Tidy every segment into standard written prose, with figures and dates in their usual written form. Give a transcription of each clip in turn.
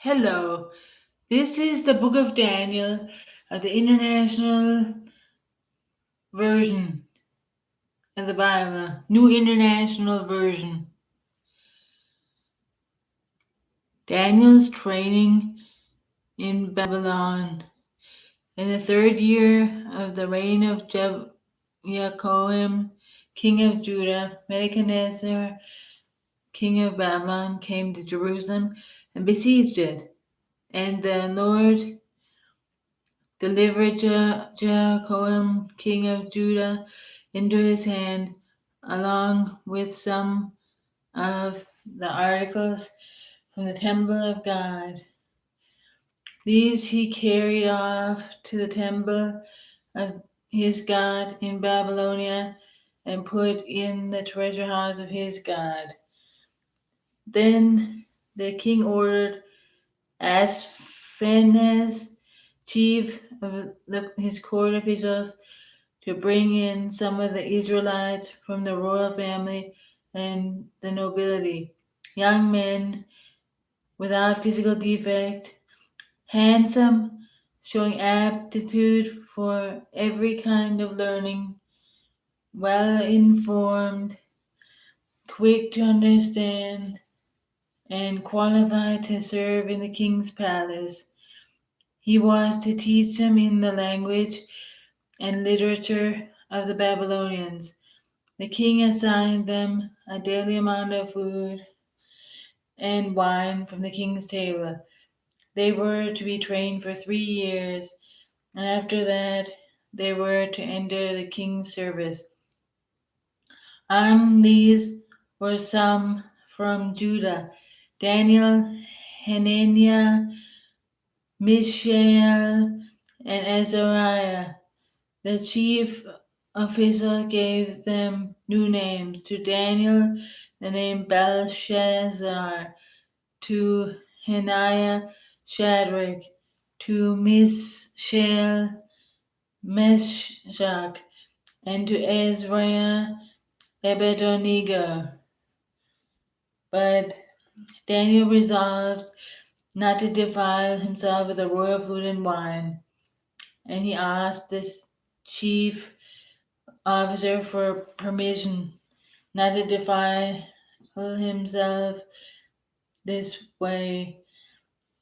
Hello, this is the Book of Daniel of the International Version of the Bible, New International Version. Daniel's training in Babylon. In the third year of the reign of Jehoiakim, king of Judah, Nebuchadnezzar, king of Babylon, came to Jerusalem and besieged it. And the Lord delivered Jehoiakim, king of Judah, into his hand, along with some of the articles from the temple of God. These he carried off to the temple of his God in Babylonia and put in the treasure house of his God. Then the king ordered Ashpenaz, chief of his court officials, to bring in some of the Israelites from the royal family and the nobility, young men without physical defect, handsome, showing aptitude for every kind of learning, well informed, quick to understand, and qualified to serve in the king's palace. He was to teach them in the language and literature of the Babylonians. The king assigned them a daily amount of food and wine from the king's table. They were to be trained for 3 years, and after that they were to enter the king's service. Among these were some from Judah: Daniel, Hananiah, Mishael, and Azariah. The chief official gave them new names. To Daniel, the name Belshazzar; to Hananiah, Shadrach; to Mishael, Meshach; and to Azariah, Abednego. But Daniel resolved not to defile himself with the royal food and wine, and he asked this chief officer for permission not to defile himself this way.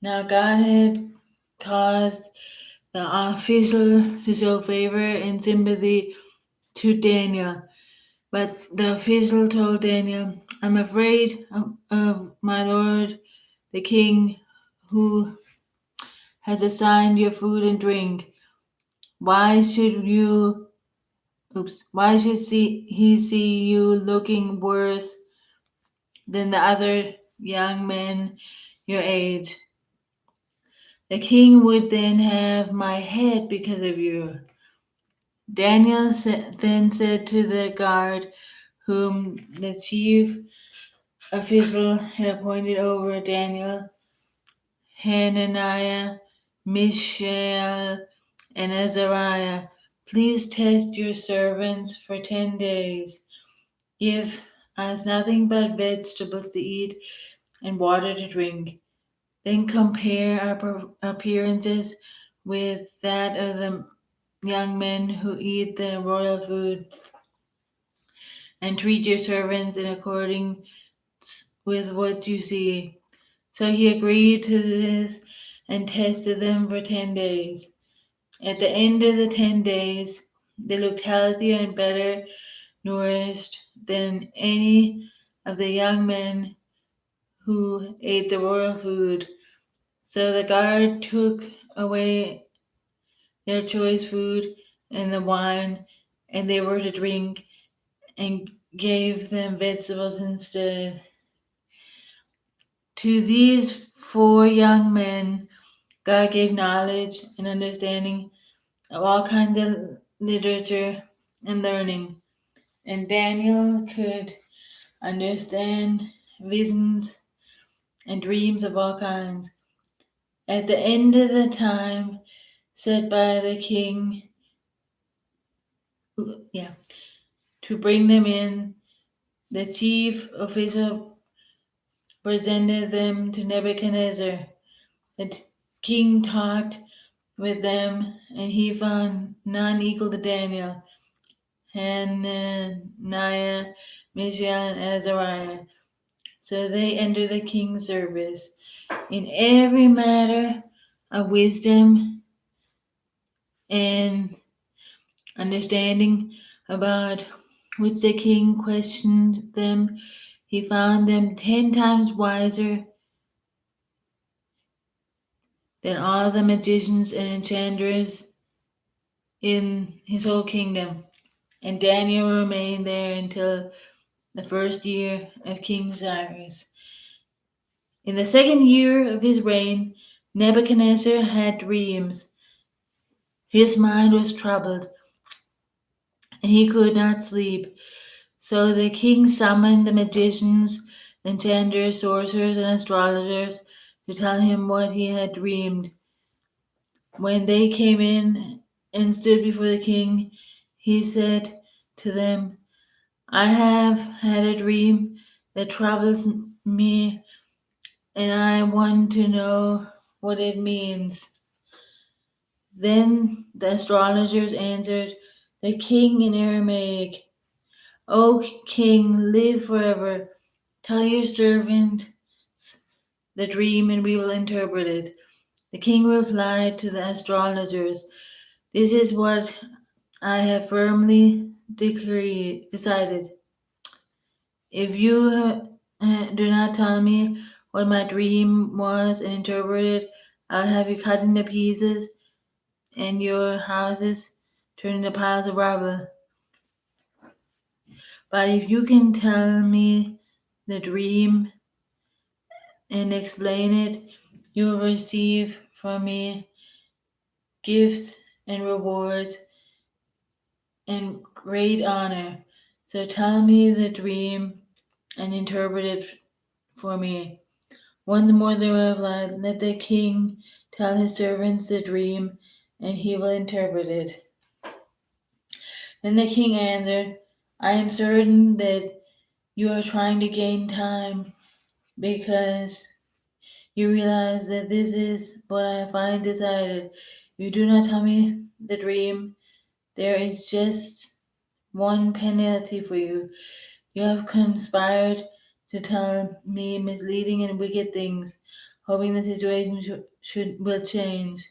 Now God had caused the official to show favor and sympathy to Daniel, but the official told Daniel, "I'm afraid of my lord the king, who has assigned you food and drink. Why should you why should he see you looking worse than the other young men your age? The king would then have my head because of you." Daniel then said to the guard, whom the chief official had appointed over Daniel, Hananiah, Mishael, and Azariah, "Please test your servants for 10 days. Give us nothing but vegetables to eat and water to drink. Then compare our appearances with that of the young men who eat the royal food, and treat your servants in accordance with what you see." So he agreed to this and tested them for 10 days. At the end of the 10 days, they looked healthier and better nourished than any of the young men who ate the royal food. So the guard took away their choice food and the wine, and they were to drink, and gave them vegetables instead. To these 4 young men, God gave knowledge and understanding of all kinds of literature and learning, and Daniel could understand visions and dreams of all kinds. At the end of the time set by the king, to bring them in, the chief official presented them to Nebuchadnezzar. The king talked with them, and he found none equal to Daniel, Hananiah, Mishael, and Azariah. So they entered the king's service. In every matter of wisdom and understanding about which the king questioned them, he found them 10 times wiser than all the magicians and enchanters in his whole kingdom. And Daniel remained there until the first year of King Cyrus. In the second year of his reign, Nebuchadnezzar had dreams. His mind was troubled, and he could not sleep. So the king summoned the magicians, enchanters, sorcerers, and astrologers to tell him what he had dreamed. When they came in and stood before the king, he said to them, I have had a dream that troubles me, and I want to know what it means. Then the astrologers answered the king in Aramaic, O king, live forever. Tell your servants the dream, and we will interpret it. The king replied to the astrologers, This is what I have firmly decided. If you do not tell me what my dream was and interpret it, I'll have you cut into pieces and your houses turned into piles of rubble. But if you can tell me the dream and explain it, you will receive from me gifts and rewards and great honor. So tell me the dream and interpret it for me. Once more they replied, Let the king tell his servants the dream, and he will interpret it. Then the king answered, I am certain that you are trying to gain time because you realize that this is what I have finally decided. You do not tell me the dream. There is just one penalty for you. You have conspired to tell me misleading and wicked things, hoping the situation will change.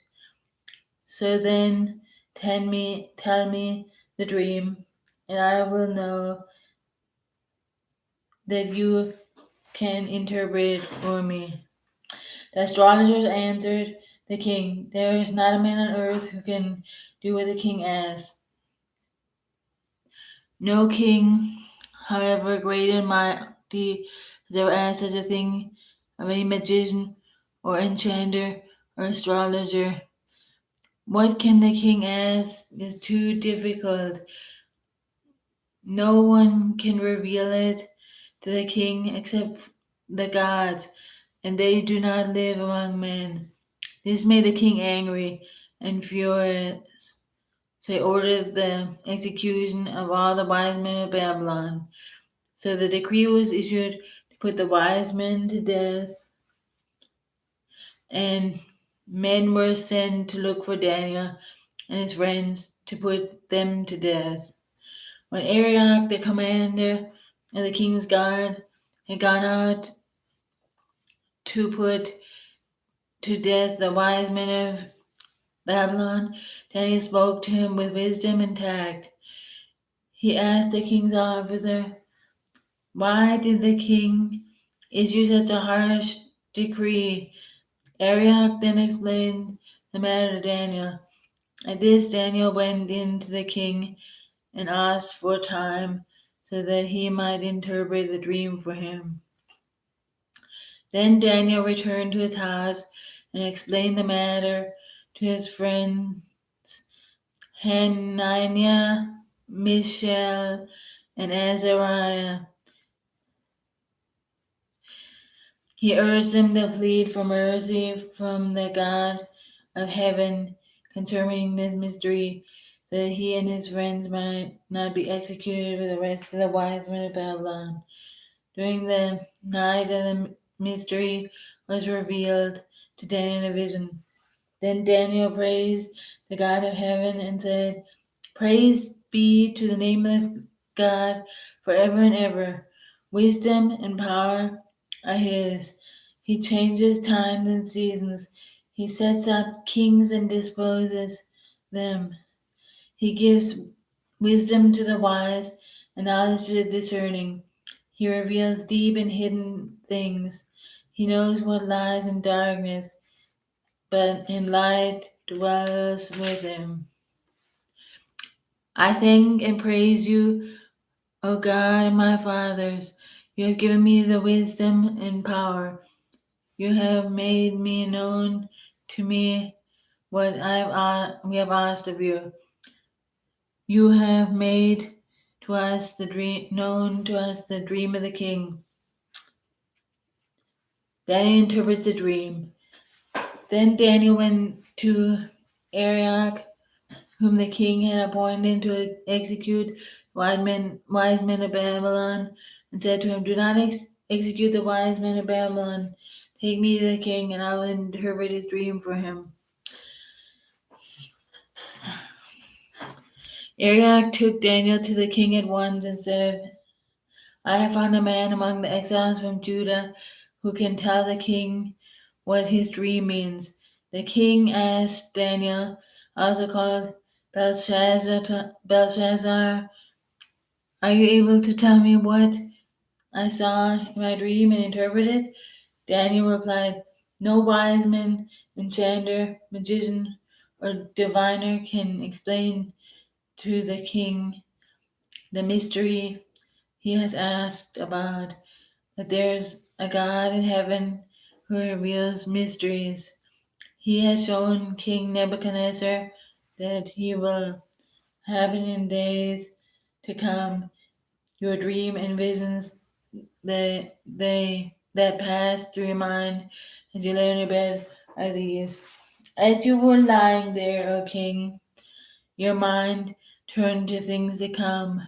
So then tell me the dream, and I will know that you can interpret it for me. The astrologers answered the king, There is not a man on earth who can do what the king asks. No king, however great and mighty, has ever asked such a thing of any magician or enchanter or astrologer. What can the king ask is too difficult. No one can reveal it to the king except the gods, and they do not live among men. This made the king angry and furious, so he ordered the execution of all the wise men of Babylon. So the decree was issued to put the wise men to death, and men were sent to look for Daniel and his friends to put them to death. When Arioch, the commander of the king's guard, had gone out to put to death the wise men of Babylon, Daniel spoke to him with wisdom and tact. He asked the king's officer, Why did the king issue such a harsh decree? Arioch then explained the matter to Daniel. At this, Daniel went in to the king and asked for time so that he might interpret the dream for him. Then Daniel returned to his house and explained the matter to his friends Hananiah, Mishael, and Azariah. He urged them to plead for mercy from the God of heaven concerning this mystery, so that he and his friends might not be executed with the rest of the wise men of Babylon. During the night of the mystery was revealed, to Daniel in a vision. Then Daniel praised the God of heaven and said, Praise be to the name of God forever and ever. Wisdom and power are his. He changes times and seasons. He sets up kings and disposes them. He gives wisdom to the wise and knowledge to the discerning. He reveals deep and hidden things. He knows what lies in darkness, but in light dwells with him. I thank and praise you, O God, my fathers. You have given me the wisdom and power. You have made me known to me what we have asked of you. You have made to us the dream known to us the dream of the king. Daniel interprets the dream. Then Daniel went to Arioch, whom the king had appointed to execute wise men of Babylon, and said to him, Do not execute the wise men of Babylon. Take me to the king, and I will interpret his dream for him. Arioch took Daniel to the king at once and said, I have found a man among the exiles from Judah who can tell the king what his dream means. The king asked Daniel, also called Belshazzar, Are you able to tell me what I saw in my dream and interpret it? Daniel replied, No wise man, enchanter, magician, or diviner can explain to the king the mystery he has asked about, but there's a God in heaven who reveals mysteries. He has shown King Nebuchadnezzar that he will happen in days to come. Your dream and visions that pass through your mind as you lay on your bed are these. As you were lying there, O king, your mind turned to things to come.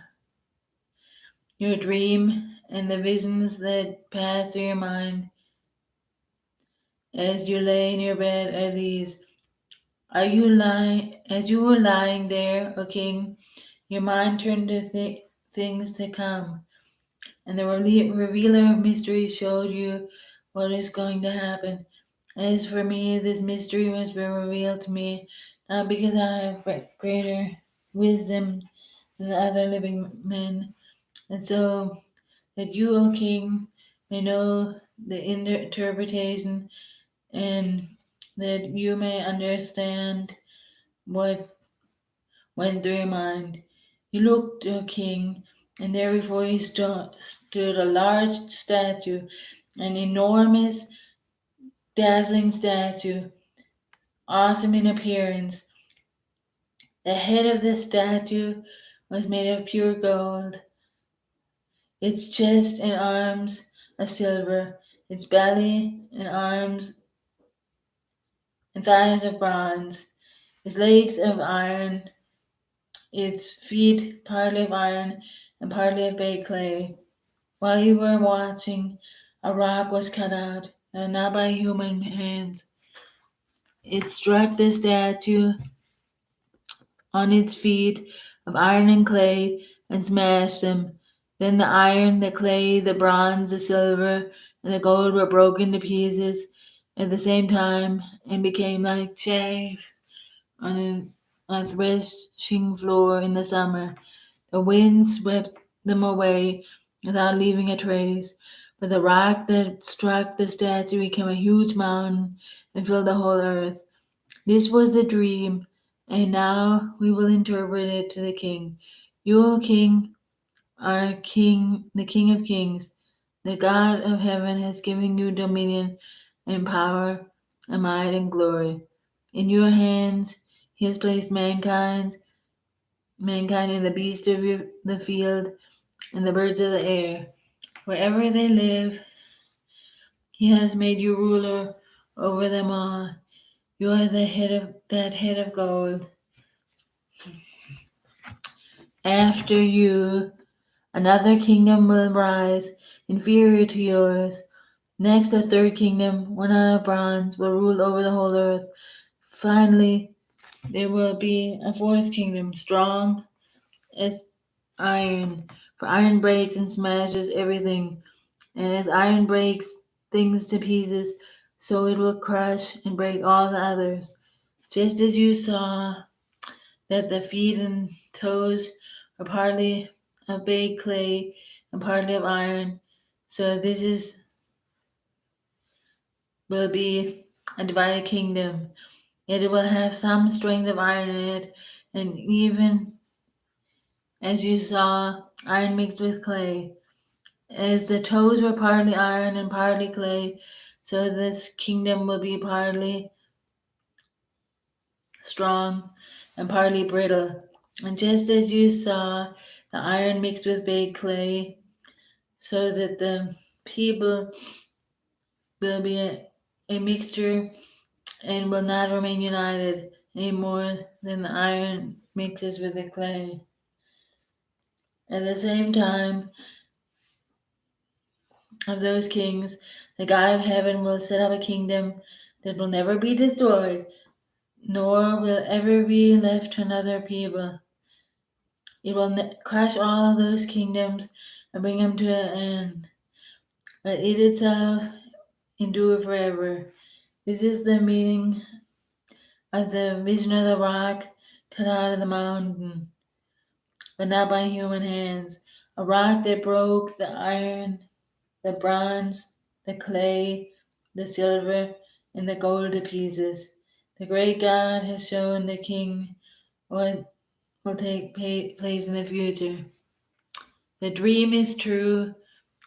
Your dream and the visions that pass through your mind as you lay in your bed are these. As you were lying there, O king, your mind turned to things to come, and the revealer of mysteries showed you what is going to happen. As for me, this mystery has been revealed to me, not because I have greater wisdom than other living men, and so that you, O king, may know the interpretation, and that you may understand what went through your mind. You looked, O king, and there before you stood a large statue, an enormous, dazzling statue, awesome in appearance. The head of the statue was made of pure gold, its chest and arms of silver, its belly and arms and thighs of bronze, its legs of iron, its feet partly of iron and partly of baked clay. While you were watching, a rock was cut out, and not by human hands. It struck the statue on its feet of iron and clay and smashed them. Then the iron, the clay, the bronze, the silver, and the gold were broken to pieces at the same time and became like chaff on a threshing floor in the summer. The wind swept them away without leaving a trace, but the rock that struck the statue became a huge mountain and filled the whole earth. This was the dream, and now we will interpret it to the king. You, O king, are king, the king of kings. The God of heaven has given you dominion and power and might and glory. In your hands he has placed mankind and the beasts of the field and the birds of the air. Wherever they live, he has made you ruler over them all. You are the head of that head of gold. After you, another kingdom will rise, inferior to yours. Next, the third kingdom, one out of bronze, will rule over the whole earth. Finally, there will be a fourth kingdom, strong as iron, for iron breaks and smashes everything, and as iron breaks things to pieces, so it will crush and break all the others. Just as you saw that the feet and toes are partly of baked clay and partly of iron, so this is will be a divided kingdom. Yet it will have some strength of iron in it, and even as you saw, iron mixed with clay. As the toes were partly iron and partly clay, so this kingdom will be partly strong and partly brittle. And just as you saw the iron mixed with baked clay, so that the people will be a mixture and will not remain united any more than the iron mixes with the clay. At the same time of those kings, the God of heaven will set up a kingdom that will never be destroyed, nor will ever be left to another people. It will crush all those kingdoms and bring them to an end. Let it itself endure forever. This is the meaning of the vision of the rock cut out of the mountain, but not by human hands. A rock that broke the iron, the bronze, the clay, the silver, and the gold to pieces. The great God has shown the king what will take place in the future. The dream is true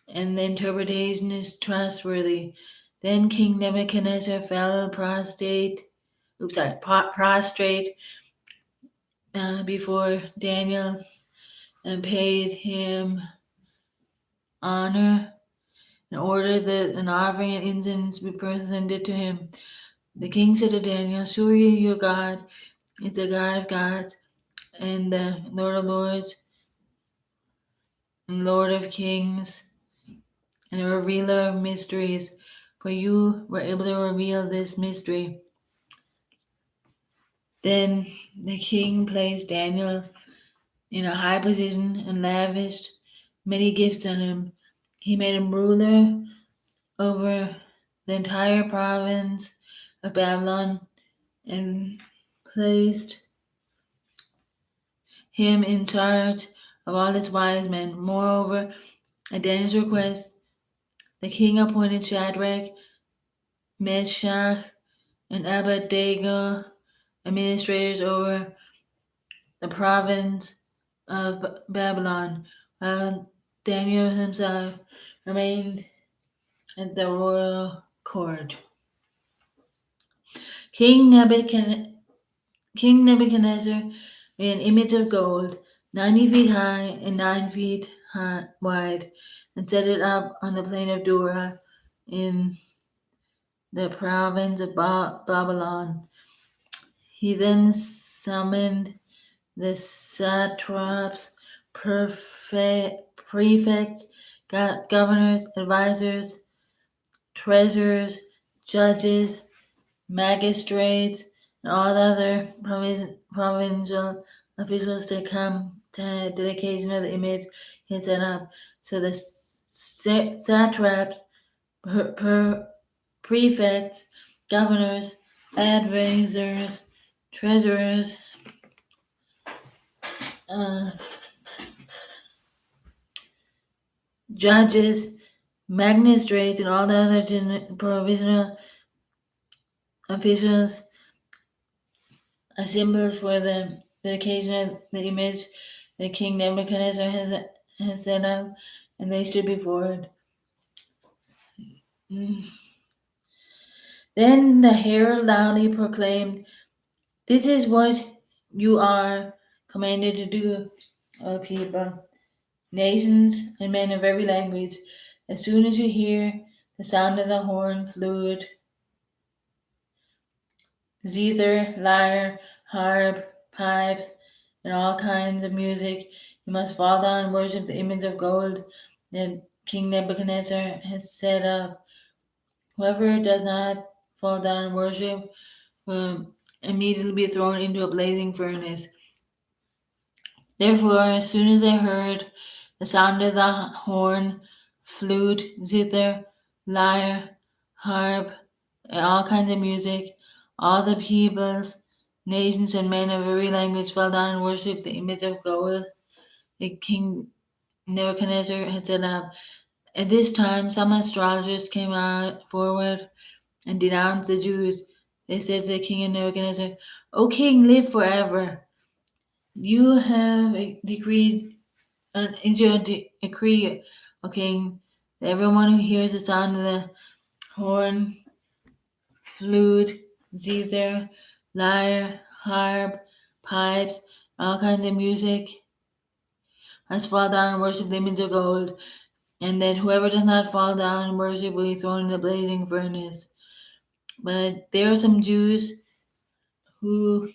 and the interpretation is trustworthy. Then King Nebuchadnezzar fell prostrate before Daniel and paid him honor and ordered that an offering and incense be presented to him. The king said to Daniel, "Surely your God is the God of gods and the Lord of lords and Lord of kings and a revealer of mysteries, for you were able to reveal this mystery." Then the king placed Daniel in a high position and lavished many gifts on him. He made him ruler over the entire province of Babylon and placed him in charge of all its wise men. Moreover, at Daniel's request, the king appointed Shadrach, Meshach, and Abednego administrators over the province of Babylon, while Daniel himself remained at the royal court. King Nebuchadnezzar made an image of gold, 90 feet high and 9 feet wide, and set it up on the plain of Dura in the province of Babylon. He then summoned the satraps, prefects, governors, advisors, treasurers, judges, magistrates, and all other provincial officials to come to the dedication of the image he had set up. So the satraps, prefects, governors, advisors, treasurers, uh, judges, magistrates, and all the other provincial officials assembled for the dedication of the image that King Nebuchadnezzar has set up, and they stood before it. Then the herald loudly proclaimed, "This is what you are commanded to do, O people, nations, and men of every language. As soon as you hear the sound of the horn, flute, zither, lyre, harp, pipes, and all kinds of music, you must fall down and worship the image of gold that King Nebuchadnezzar has set up. Whoever does not fall down and worship will immediately be thrown into a blazing furnace. Therefore, as soon as they heard the sound of the horn, flute, zither, lyre, harp, and all kinds of music, all the peoples, nations, and men of every language fell down and worshipped the image of gold that King Nebuchadnezzar had set up. At this time, some astrologers came out forward and denounced the Jews. They said to the king of Nebuchadnezzar, "O king, live forever. You have decreed into a decree, O king, that everyone who hears the sound of the horn, flute, zither, lyre, harp, pipes, all kinds of music must fall down and worship the image of gold, and that whoever does not fall down and worship will be thrown in the blazing furnace. But there are some Jews who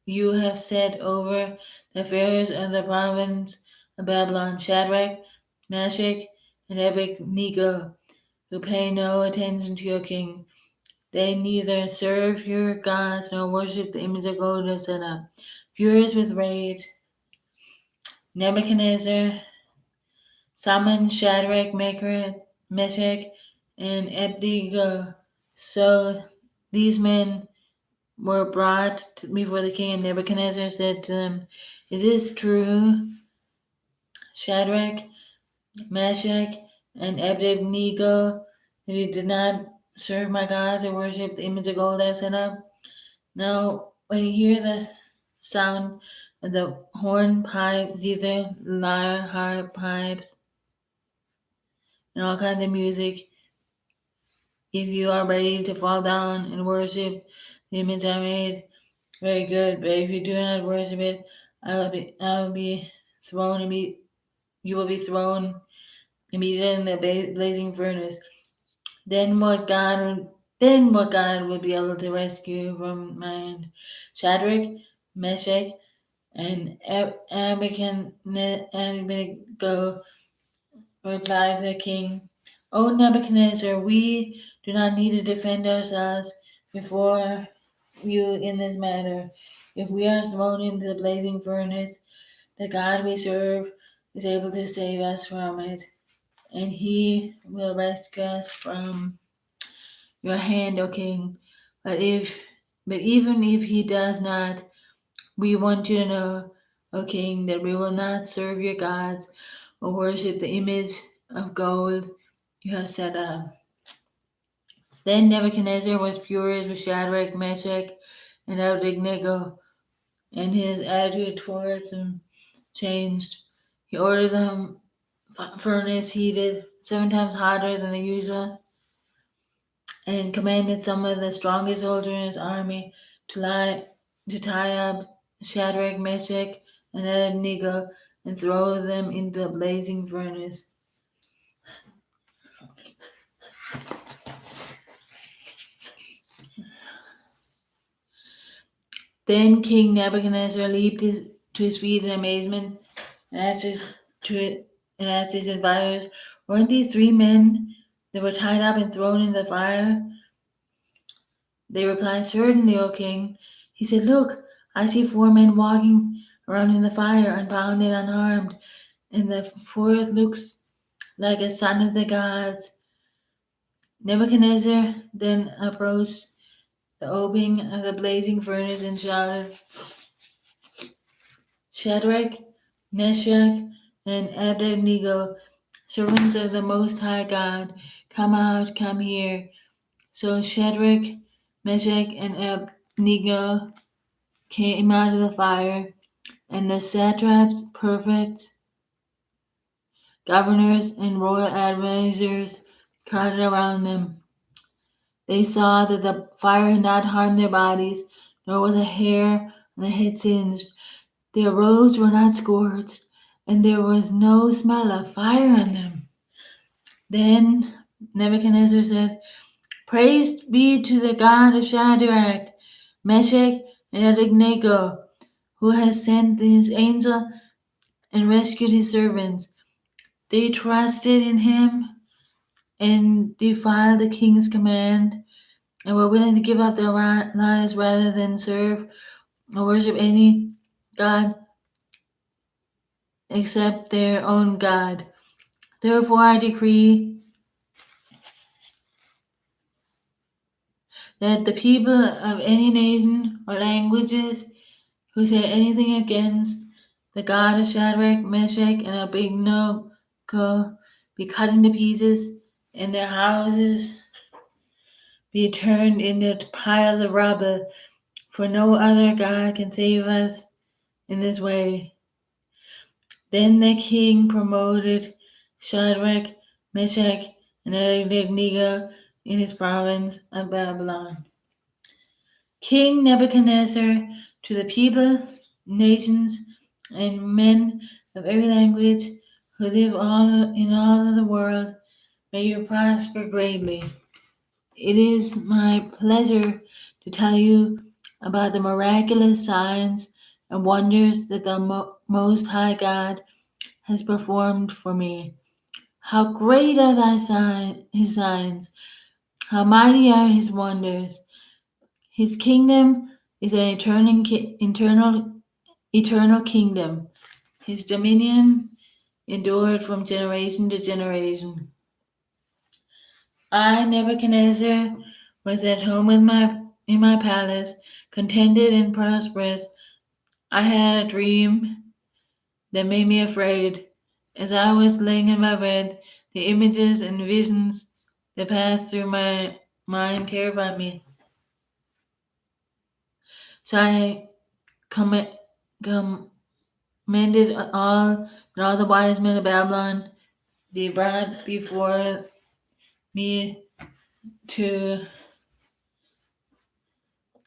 you have set over the affairs of the province of Babylon, Shadrach, Meshach, and Abednego, who pay no attention to your king. They neither serve your gods nor worship the image of gold you set up." Furious with rage, Nebuchadnezzar summoned Shadrach, Meshach, and Abednego. So these men were brought before the king, and Nebuchadnezzar said to them, "Is this true, Shadrach, Meshach, and Abednego, that you did not serve my gods or worship the image of gold I set up?" Now, when you hear the sound of the horn, pipe, zither, lyre, harp, pipes, and all kinds of music, if you are ready to fall down and worship the image I made, very good. But if you do not worship it, I will be thrown you will be thrown immediately in the blazing furnace. Then what God will be able to rescue you from my hand? Shadrach, Meshach, and Abednego replied to the king, "O Nebuchadnezzar, we do not need to defend ourselves before you in this matter. If we are thrown into the blazing furnace, the God we serve is able to save us from it, and he will rescue us from your hand, O king. But even if he does not, we want you to know, O king, that we will not serve your gods or worship the image of gold you have set up." Then Nebuchadnezzar was furious with Shadrach, Meshach, and Abednego, and his attitude towards them changed. He ordered the furnace heated 7 times hotter than the usual, and commanded some of the strongest soldiers in his army to tie up Shadrach, Meshach, and Abednego and throw them into the blazing furnace. Then King Nebuchadnezzar leaped to his feet in amazement and asked his advisors, "Weren't these 3 men that were tied up and thrown into the fire?" They replied, "Certainly, O king." He said, "Look, I see 4 men walking around in the fire, unbound and unharmed, and the fourth looks like a son of the gods." Nebuchadnezzar then approached the opening of the blazing furnace and shouted, "Shadrach, Meshach, and Abednego, servants of the Most High God, come out, come here." So Shadrach, Meshach, and Abednego came out of the fire, and the satraps, prefects, governors, and royal advisers crowded around them. They saw that the fire had not harmed their bodies, nor was a hair on their head singed. Their robes were not scorched, and there was no smell of fire on them. Then Nebuchadnezzar said, "Praise be to the God of Shadrach, Meshach, and Abednego, who has sent his angel and rescued his servants. They trusted in him and defied the king's command, and were willing to give up their lives rather than serve or worship any god except their own God. Therefore I decree that the people of any nation or languages who say anything against the God of Shadrach, Meshach, and Abednego be cut into pieces, and their houses be turned into piles of rubble, for no other God can save us in this way. Then the king promoted Shadrach, Meshach, and Abednego in his province of Babylon. King Nebuchadnezzar, to the people, nations, and men of every language who live in all of the world, may you prosper greatly. It is my pleasure to tell you about the miraculous signs and wonders that the Most High God has performed for me. How great are his signs, how mighty are his wonders. His kingdom is an eternal kingdom. His dominion endured from generation to generation. I, Nebuchadnezzar, was at home in my palace, contented and prosperous. I had a dream that made me afraid. As I was laying in my bed, the images and visions that passed through my mind terrified me. So I comm- commanded all the wise men of Babylon be brought before me to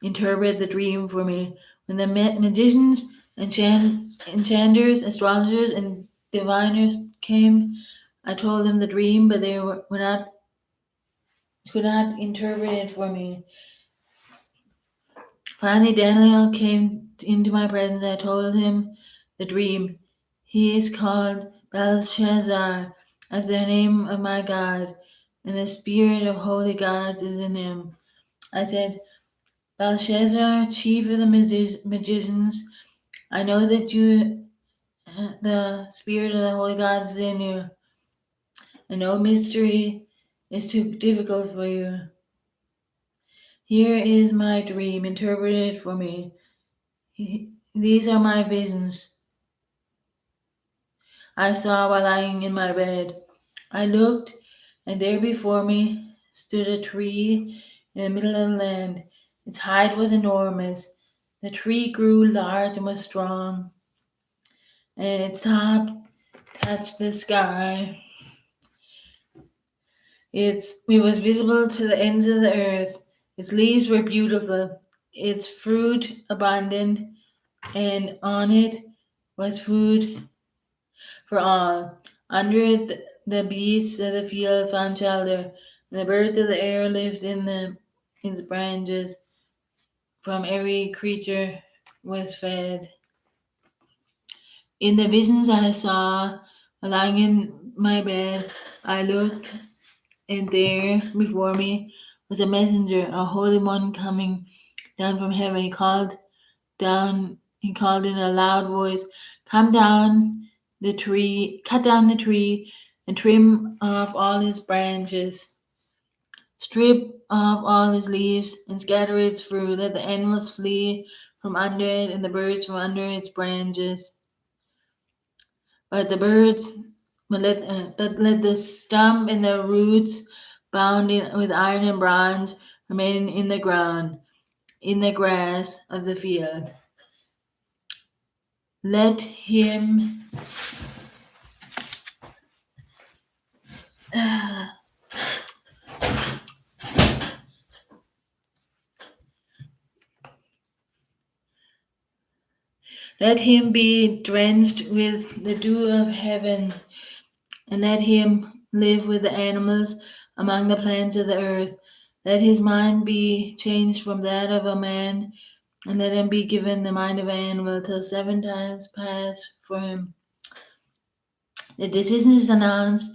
interpret the dream for me. When the magicians, enchanters, astrologers, and diviners came, I told them the dream, but they could not interpret it for me. Finally, Daniel came into my presence. I told him the dream. He is called Belshazzar, after the name of my God, and the spirit of holy gods is in him. I said, Belshazzar, chief of the magicians, I know that the spirit of the holy gods is in you, and no mystery is too difficult for you. Here is my dream, interpreted for me. These are my visions I saw while lying in my bed. I looked, and there before me stood a tree in the middle of the land. Its height was enormous. The tree grew large and was strong, and its top touched the sky. It was visible to the ends of the earth. Its leaves were beautiful, its fruit abundant, and on it was food for all. Under it, the beasts of the field found shelter, and the birds of the air lived in its branches. From every creature was fed. In the visions I saw, lying in my bed, I looked, and there before me was a messenger, a holy one coming down from heaven. He called in a loud voice, cut down the tree, and trim off all its branches. Strip off all its leaves, and scatter its fruit. Let the animals flee from under it, and the birds from under its branches. But the birds, but let the stump and the roots, bound with iron and bronze, remain in the ground, in the grass of the field. Let him let him be drenched with the dew of heaven, and let him live with the animals among the plants of the earth. Let his mind be changed from that of a man, and let him be given the mind of an animal till 7 times pass for him. The decision is announced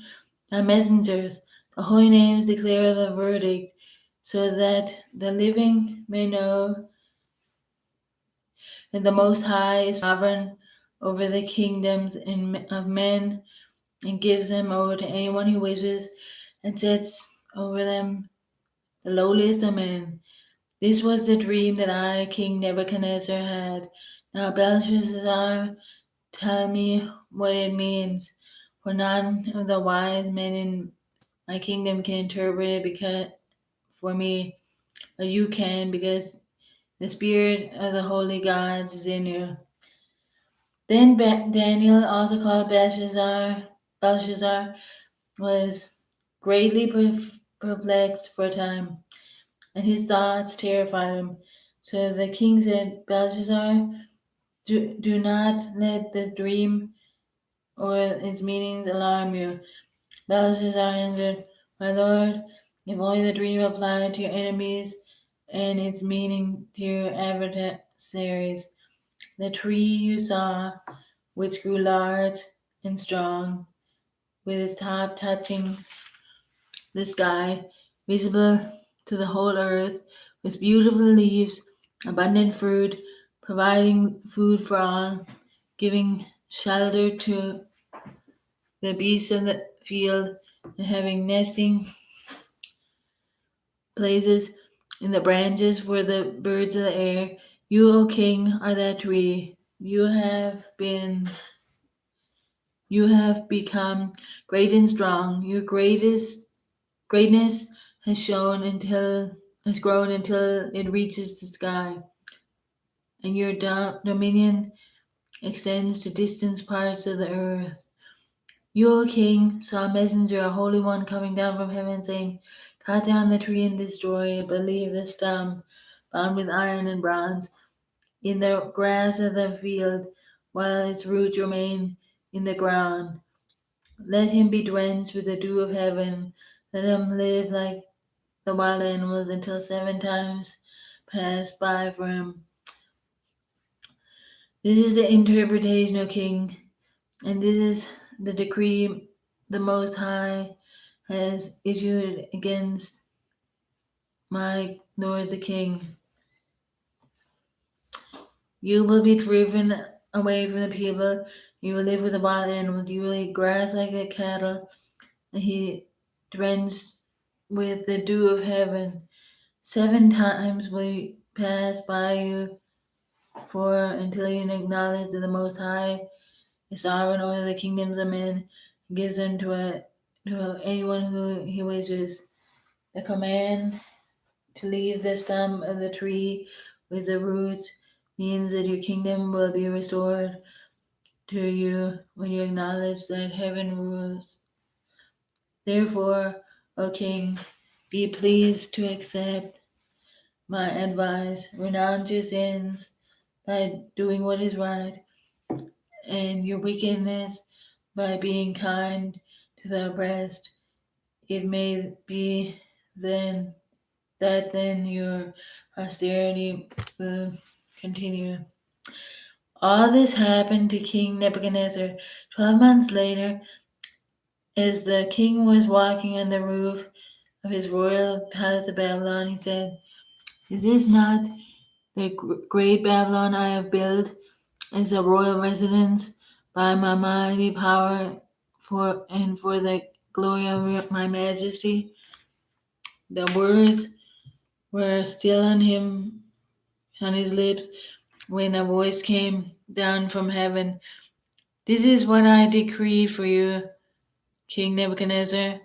by messengers. The holy names declare the verdict, so that the living may know that the Most High is sovereign over the kingdoms of men and gives them over to anyone who wishes and sets over them the lowliest of men. This was the dream that I, King Nebuchadnezzar, had. Now, Belshazzar, tell me what it means, for none of the wise men in my kingdom can interpret it because for me, but you can, because the spirit of the holy gods is in you. Then Daniel, also called Belshazzar, was greatly perplexed for a time, and his thoughts terrified him. So the king said, Belshazzar, do not let the dream or its meanings alarm you. Belshazzar answered, My lord, if only the dream applied to your enemies and its meaning to your adversaries. The tree you saw, which grew large and strong, with its top touching the sky, visible to the whole earth, with beautiful leaves, abundant fruit, providing food for all, giving shelter to the beasts of the field, and having nesting places in the branches for the birds of the air. You, O king, are that tree. You have become great and strong. Your greatness has grown until it reaches the sky, and your dominion extends to distant parts of the earth. You, O king, saw a messenger, a holy one, coming down from heaven, saying, Cut down the tree and destroy it, but leave the stump bound with iron and bronze in the grass of the field, while its roots remain in the ground. Let him be drenched with the dew of heaven. Let him live like the wild animals until 7 times pass by for him. This is the interpretation, O king, and this is the decree the Most High has issued against my lord the king. You will be driven away from the people. You will live with the wild animals. You will eat grass like the cattle. And he drenched with the dew of heaven. 7 times will you pass by you for until you acknowledge that the Most High is sovereign over the kingdoms of men, and gives them to anyone who he wishes. The command to leave the stump of the tree with the roots means that your kingdom will be restored to you when you acknowledge that heaven rules. Therefore, O king, be pleased to accept my advice, renounce your sins by doing what is right, and your wickedness by being kind to the oppressed. It may be then your posterity will continue. All this happened to King Nebuchadnezzar. 12 months later, as the king was walking on the roof of his royal palace of Babylon, he said, Is this not the great Babylon I have built as a royal residence by my mighty power for the glory of my majesty? The words were still on his lips when a voice came down from heaven. This is what I decree for you, King Nebuchadnezzar.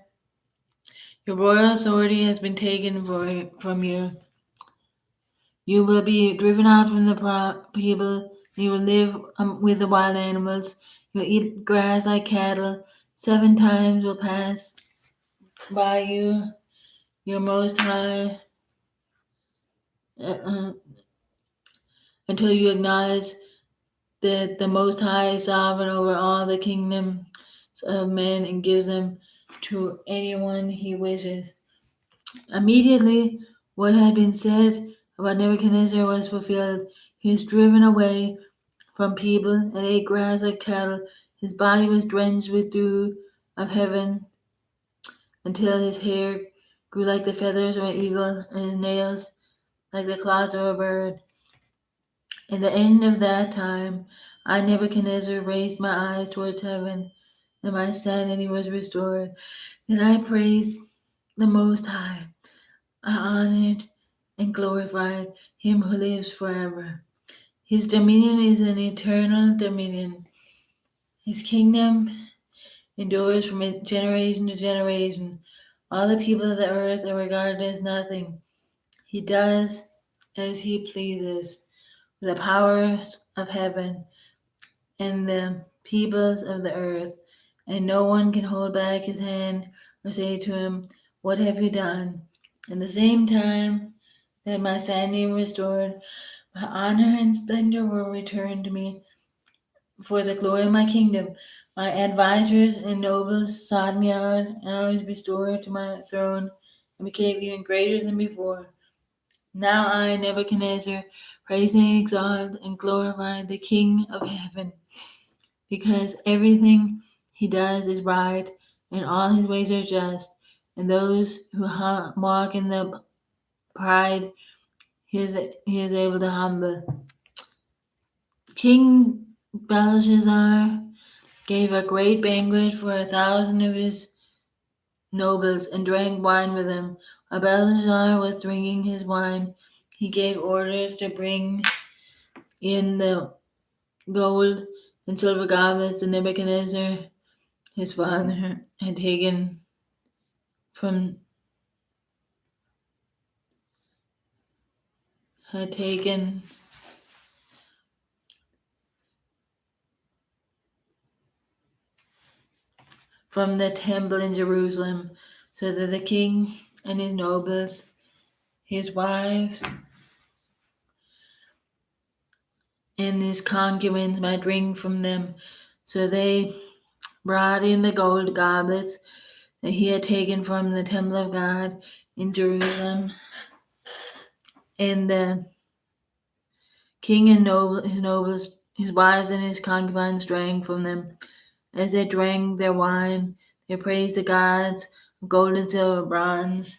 Your royal authority has been taken from you. You will be driven out from the people. You will live with the wild animals. You will eat grass like cattle. 7 times will pass by you, your most high, uh, uh, until you acknowledge that the Most High is sovereign over all the kingdoms of men and gives them to anyone he wishes. Immediately, what had been said about Nebuchadnezzar was fulfilled. He was driven away from people and ate grass like cattle. His body was drenched with dew of heaven, until his hair grew like the feathers of an eagle, and his nails like the claws of a bird. At the end of that time, I, Nebuchadnezzar, raised my eyes towards heaven, and my sanity was restored. Then I praised the Most High. I honored and glorified him who lives forever. His dominion is an eternal dominion. His kingdom endures from generation to generation. All the people of the earth are regarded as nothing. He does as he pleases with the powers of heaven and the peoples of the earth, and no one can hold back his hand or say to him, "What have you done?" At the same time that my sanity was restored, my honor and splendor were returned to me for the glory of my kingdom. My advisors and nobles sought me out, and I was restored to my throne and became even greater than before. Now I, Nebuchadnezzar, praise and exalt and glorify the King of heaven, because everything he does is right, and all his ways are just, and those who walk in the pride he is able to humble. King Belshazzar gave a great banquet for 1,000 of his nobles and drank wine with them. While Belshazzar was drinking his wine, he gave orders to bring in the gold and silver goblets that Nebuchadnezzar, his father, from had taken from the temple in Jerusalem, so that the king and his nobles, his wives, and his concubines might drink from them. So they brought in the gold goblets that he had taken from the temple of God in Jerusalem, and the king and his nobles, his wives, and his concubines drank from them. As they drank their wine, they praised the gods of gold and silver, bronze,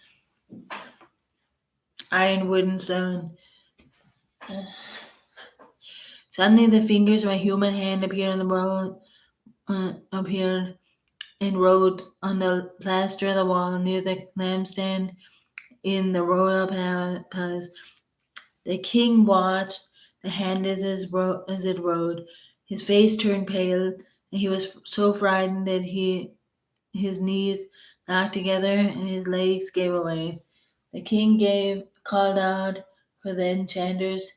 iron, wood, and stone. Suddenly, the fingers of a human hand appeared on the road, appeared and wrote on the plaster of the wall near the lampstand in the royal palace. The king watched the hand as it wrote. His face turned pale, and he was so frightened that his knees knocked together and his legs gave away. The king called out for the enchanters,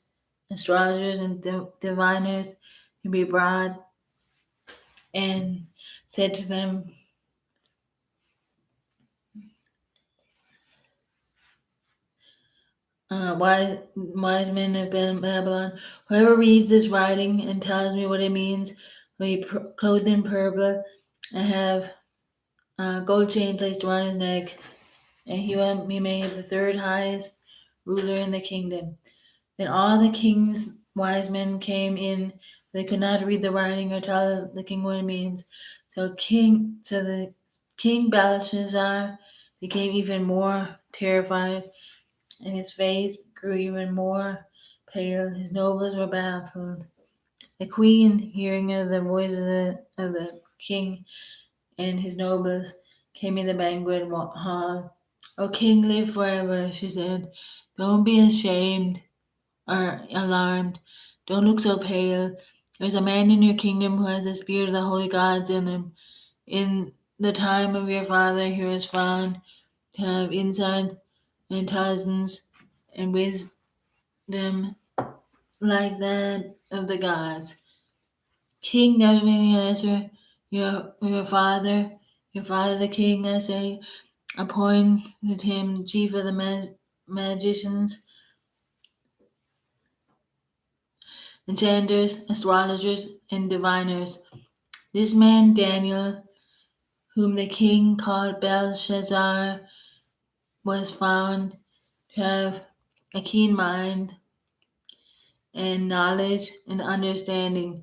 astrologers, and diviners to be brought, and said to them, wise men of Babylon, whoever reads this writing and tells me what it means will be clothed in purple and have a gold chain placed around his neck, and he will be made the third highest ruler in the kingdom. Then all the king's wise men came in. They could not read the writing or tell the king what it means. So the king Belshazzar became even more terrified, and his face grew even more pale. His nobles were baffled. The queen, hearing of the voice of the king and his nobles, came in the banquet hall. "O king, live forever," she said. "Don't be ashamed or alarmed. Don't look so pale. There's a man in your kingdom who has the spirit of the holy gods in him. In the time of your father, he was found to have insight, intelligence, and wisdom like that of the gods. King Nebuchadnezzar, your father the king, I say, appointed him chief of the magicians, enchanters, astrologers, and diviners. This man Daniel, whom the king called Belshazzar, was found to have a keen mind and knowledge and understanding,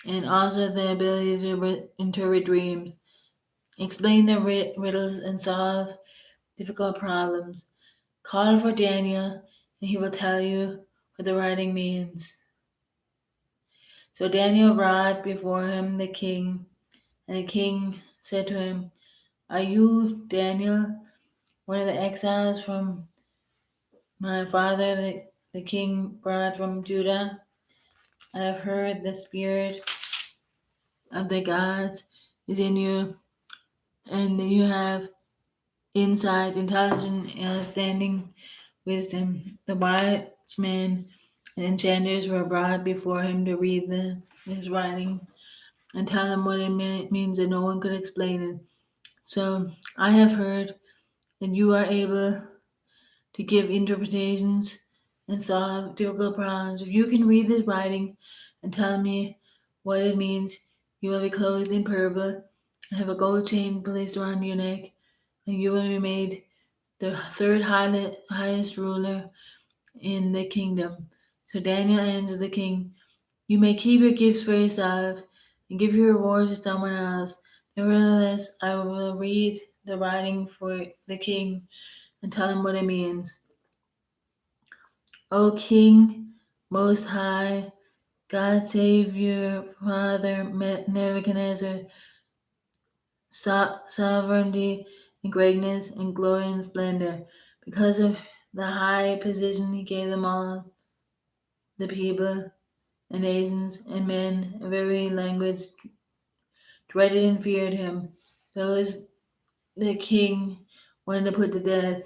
and also the ability to interpret dreams. explain the riddles, and solve difficult problems. Call for Daniel, and he will tell you what the writing means. So Daniel brought before him the king, and the king said to him, Are you Daniel, one of the exiles from my father, the king brought from Judah? I have heard the spirit of the gods is in you, and you have insight, intelligence, and understanding wisdom. The wise men and enchanters were brought before him to read his writing and tell him what it means, and no one could explain it. So I have heard that you are able to give interpretations and solve difficult problems. If you can read this writing and tell me what it means, you will be clothed in purple and have a gold chain placed around your neck, and you will be made the third highest ruler in the kingdom. So Daniel answered the king, You may keep your gifts for yourself and give your rewards to someone else. Nevertheless, I will read the writing for the king and tell him what it means. O King, Most High, God save your father Nebuchadnezzar, sovereignty and greatness and glory and splendor. Because of the high position he gave them all, the people and nations and men of every language dreaded and feared him. Those the king wanted to put to death,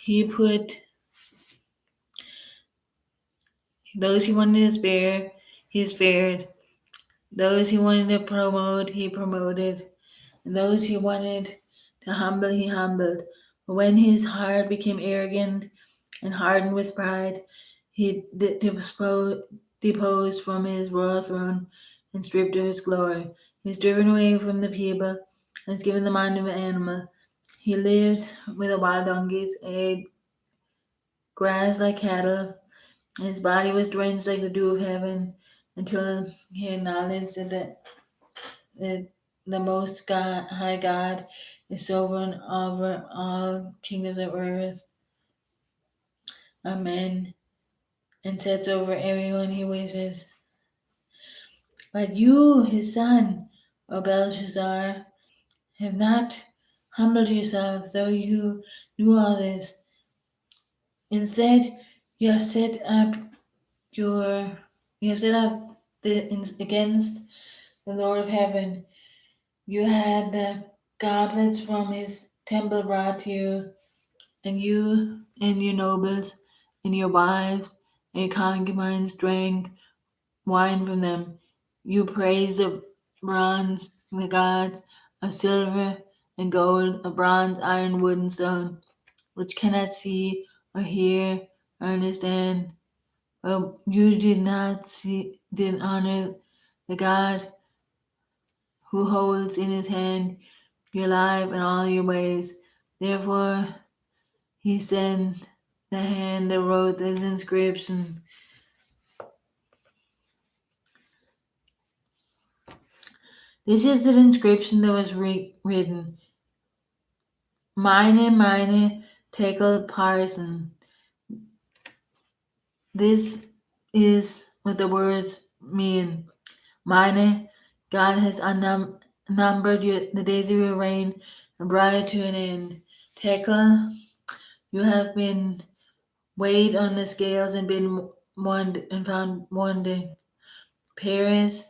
he put those he wanted to spare, he spared. Those he wanted to promote, he promoted. And those he wanted to humble, he humbled. But when his heart became arrogant and hardened with pride, he deposed from his royal throne and stripped of his glory. He was driven away from the people and was given the mind of an animal. He lived with the wild donkeys, ate grass like cattle, and his body was drenched like the dew of heaven until he acknowledged that the Most High God is sovereign over all kingdoms of earth. Amen. And sets over everyone he wishes. But you, his son, O Belshazzar, have not humbled yourself, though you knew all this. Instead, you have set up your you have set up against the Lord of heaven. You had the goblets from his temple brought to you, and you and your nobles and your wives and your concubines drank wine from them. You praised the bronze, the gods of silver and gold, of bronze, iron, wood, and stone, which cannot see or hear or understand. But you did honor the God who holds in his hand your life and all your ways. Therefore, he sent the hand that wrote this inscription. This is the inscription that was written. Mine, Tekel Parson. This is what the words mean. Mine, God has numbered the days of your reign and brought it to an end. Tekel, you have been weighed on the scales and been found wanting. Paris,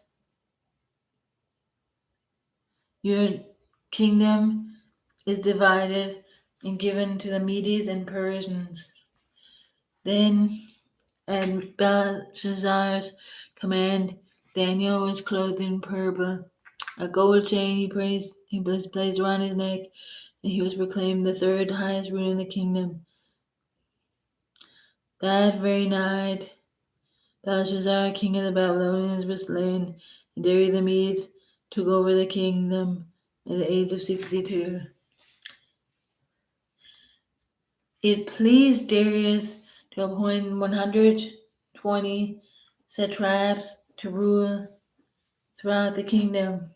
your kingdom is divided and given to the Medes and Persians. Then, at Belshazzar's command, Daniel was clothed in purple. A gold chain he was placed around his neck, and he was proclaimed the third highest ruler in the kingdom. That very night, Belshazzar, king of the Babylonians, was slain, and Darius the Medes took over the kingdom at the age of 62. It pleased Darius to appoint 120 satraps to rule throughout the kingdom.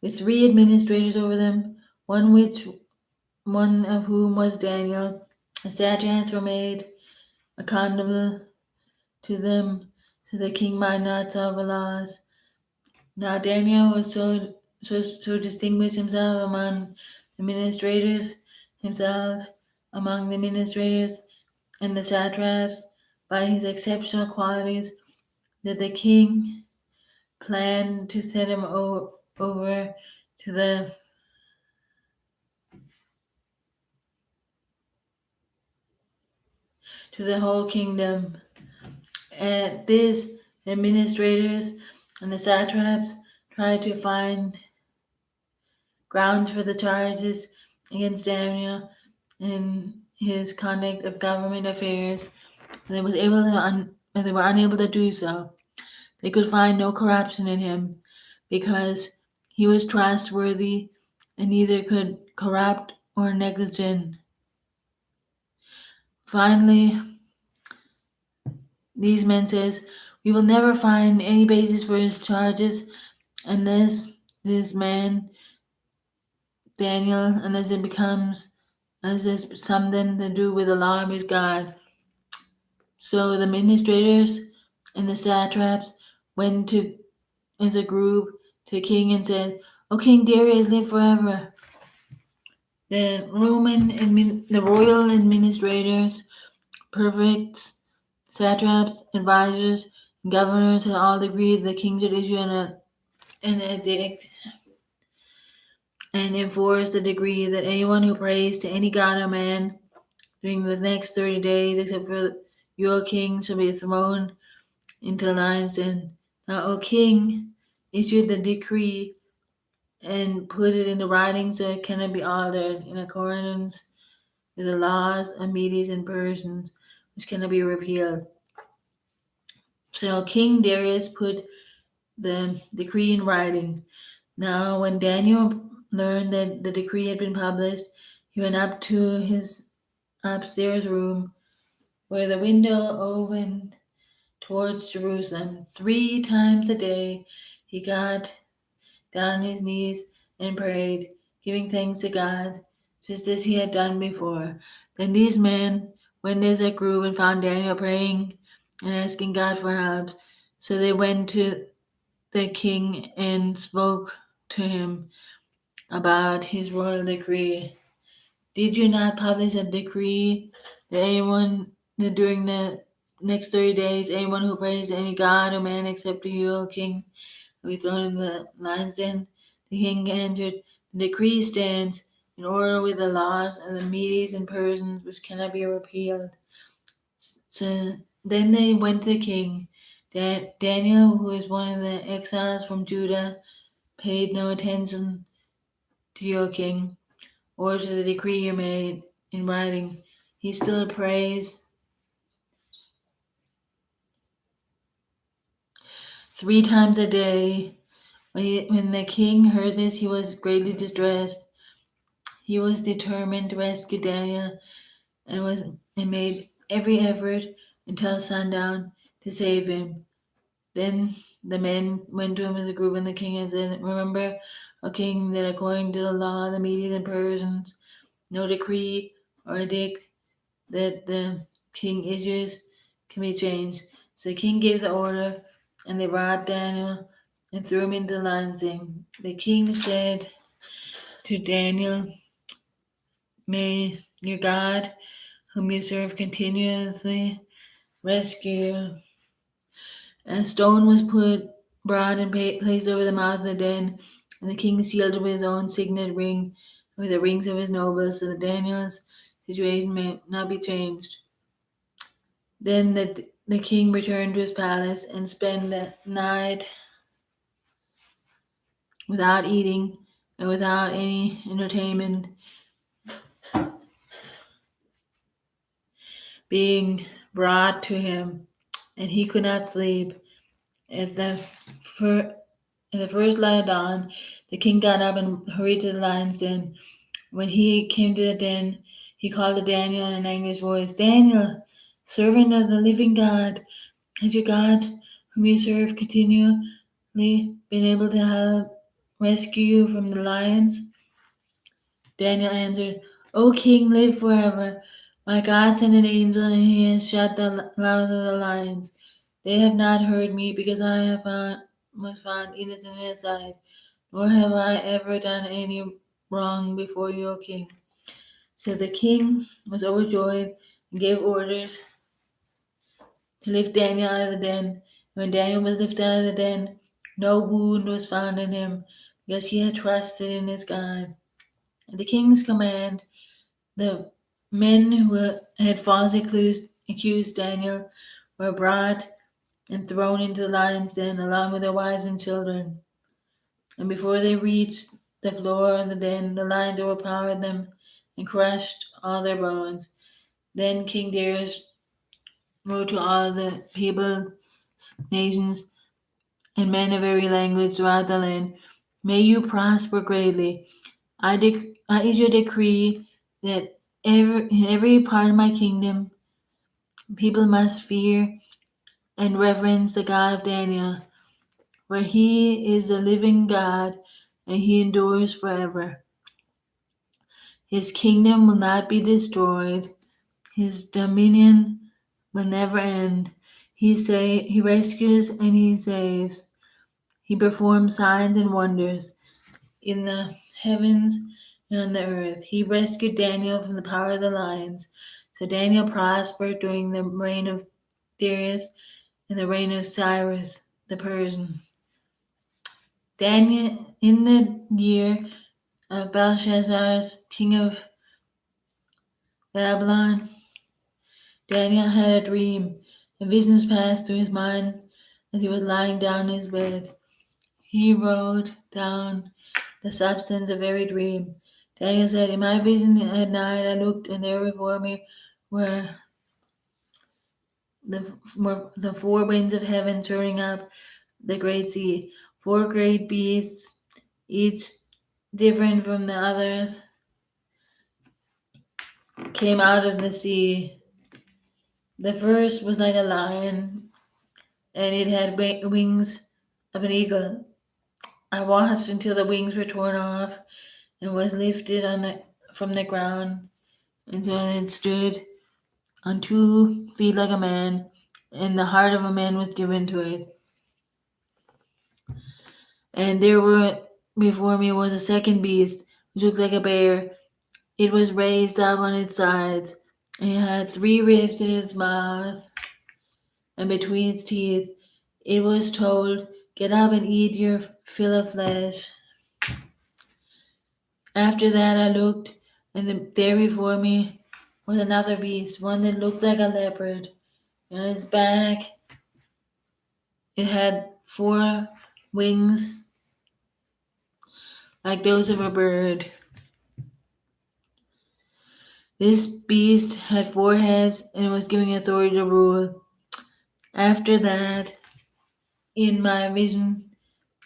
with 3 administrators over them, one of whom was Daniel. The satraps were made accountable to them, so the king might not solve the laws. Now Daniel was so distinguished himself himself among the administrators and the satraps by his exceptional qualities that the king planned to set him over to the whole kingdom. At this, the administrators and the satraps tried to find grounds for the charges against Daniel in his conduct of government affairs, and they were unable to do so. They could find no corruption in him because he was trustworthy and neither could corrupt or negligent. Finally, these men says, "We will never find any basis for his charges unless this man Daniel, unless it's something to do with the law of his God." So the administrators and the satraps went to as a group to the king and said, "O King Darius, live forever." The royal administrators, prefects, satraps, advisors, and governors had all agreed the king should issue an edict and enforce the decree that anyone who prays to any god or man during the next 30 days, except for your king, shall be thrown into the lion's den. Now, O king, issued the decree and put it into writing so it cannot be altered in accordance with the laws of Medes and Persians, which cannot be repealed. So King Darius put the decree in writing. Now, when Daniel learned that the decree had been published, he went up to his upstairs room where the window opened towards Jerusalem. 3 times a day he got down on his knees and prayed, giving thanks to God, just as he had done before. Then these men went as a group and found Daniel praying and asking God for help. So they went to the king and spoke to him about his royal decree. "Did you not publish a decree that during the next 30 days, anyone who prays to any god or man except to you, O king, will be thrown in the lion's den?" The king answered, "The decree stands in order with the laws of the Medes and Persians, which cannot be repealed." So then they went to the king. Daniel, who is one of the exiles from Judah, paid no attention to your king or to the decree you made in writing. He still prays 3 times a day. When the king heard this, he was greatly distressed. He was determined to rescue Daniel and made every effort until sundown to save him. Then the men went to him as a group, and the king had said, "Remember, O king, that according to the law of the Medes and Persians, no decree or edict that the king issues can be changed." So the king gave the order, and they brought Daniel and threw him into the lion's den. The king said to Daniel, "May your God, whom you serve continuously, rescue you." A stone was brought and placed over the mouth of the den, and the king sealed it with his own signet ring and with the rings of his nobles, so that Daniel's situation may not be changed. Then the king returned to his palace and spent the night without eating and without any entertainment being brought to him, and he could not sleep. At the first light of dawn, the king got up and hurried to the lion's den. When he came to the den, he called to Daniel in an anxious voice, "Daniel, servant of the living God, has your God, whom you serve continually, been able to help rescue you from the lions? Daniel answered, O king, live forever. My God sent an angel, and he has shut the mouth of the lions. They have not hurt me, because was found innocent in his sight, nor have I ever done any wrong before you, O king. So the king was overjoyed and gave orders to lift Daniel out of the den. When Daniel was lifted out of the den, no wound was found in him, because he had trusted in his God. At the king's command, the men who had falsely accused Daniel were brought and thrown into the lion's den along with their wives and children. And before they reached the floor of the den, the lions overpowered them and crushed all their bones. Then King Darius wrote to all the people, nations, and men of every language throughout the land, May you prosper greatly. I issue a decree that in every part of my kingdom, people must fear and reverence the God of Daniel, for he is the living God and he endures forever. His kingdom will not be destroyed, his dominion will never end. He rescues and he saves. He performs signs and wonders in the heavens and on the earth. He rescued Daniel from the power of the lions. So Daniel prospered during the reign of Darius and the reign of Cyrus the Persian. Daniel, in the year of Belshazzar, king of Babylon, Daniel had a dream, and visions passed through his mind as he was lying down in his bed. He wrote down the substance of every dream. Daniel said, In my vision at night I looked, and there before me were the four winds of heaven turning up the great sea. Four great beasts, each different from the others, came out of the sea. The first was like a lion, and it had wings of an eagle. I watched until the wings were torn off and was lifted from the ground until it stood on 2 feet like a man, and the heart of a man was given to it. And there were before me was a second beast, which looked like a bear. It was raised up on its sides, and it had 3 ribs in its mouth, and between its teeth. It was told, Get up and eat your fill of flesh. After that I looked, and there before me was another beast, one that looked like a leopard. And on its back it had 4 wings like those of a bird. This beast had 4 heads and was given authority to rule. After that, in my vision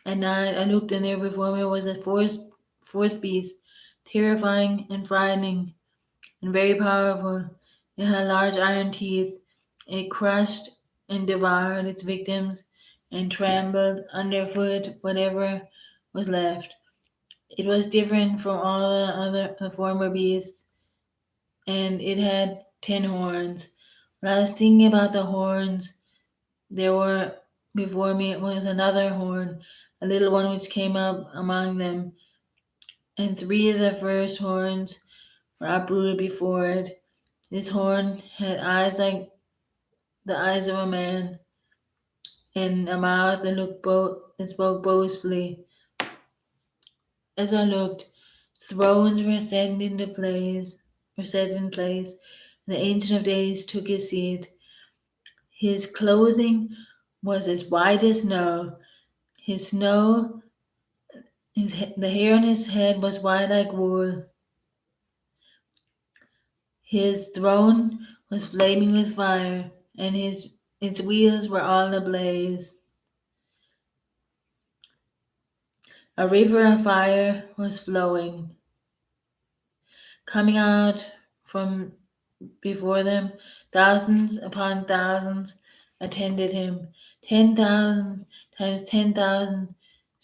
at night, I looked, and there before me was a fourth beast, terrifying and frightening and very powerful. It had large iron teeth. It crushed and devoured its victims and trampled underfoot whatever was left. It was different from all the former beasts, and it had 10 horns. When I was thinking about the horns, there were before me was another horn, a little one which came up among them, and 3 of the first horns were uprooted before it. This horn had eyes like the eyes of a man, and a mouth that spoke boastfully. As I looked, thrones were set in place, and the Ancient of Days took his seat. His clothing was as white as snow. His snow, the hair on his head was white like wool. His throne was flaming with fire, and its wheels were all ablaze. A river of fire was flowing. Coming out from before them, thousands upon thousands attended him. 10,000 times 10,000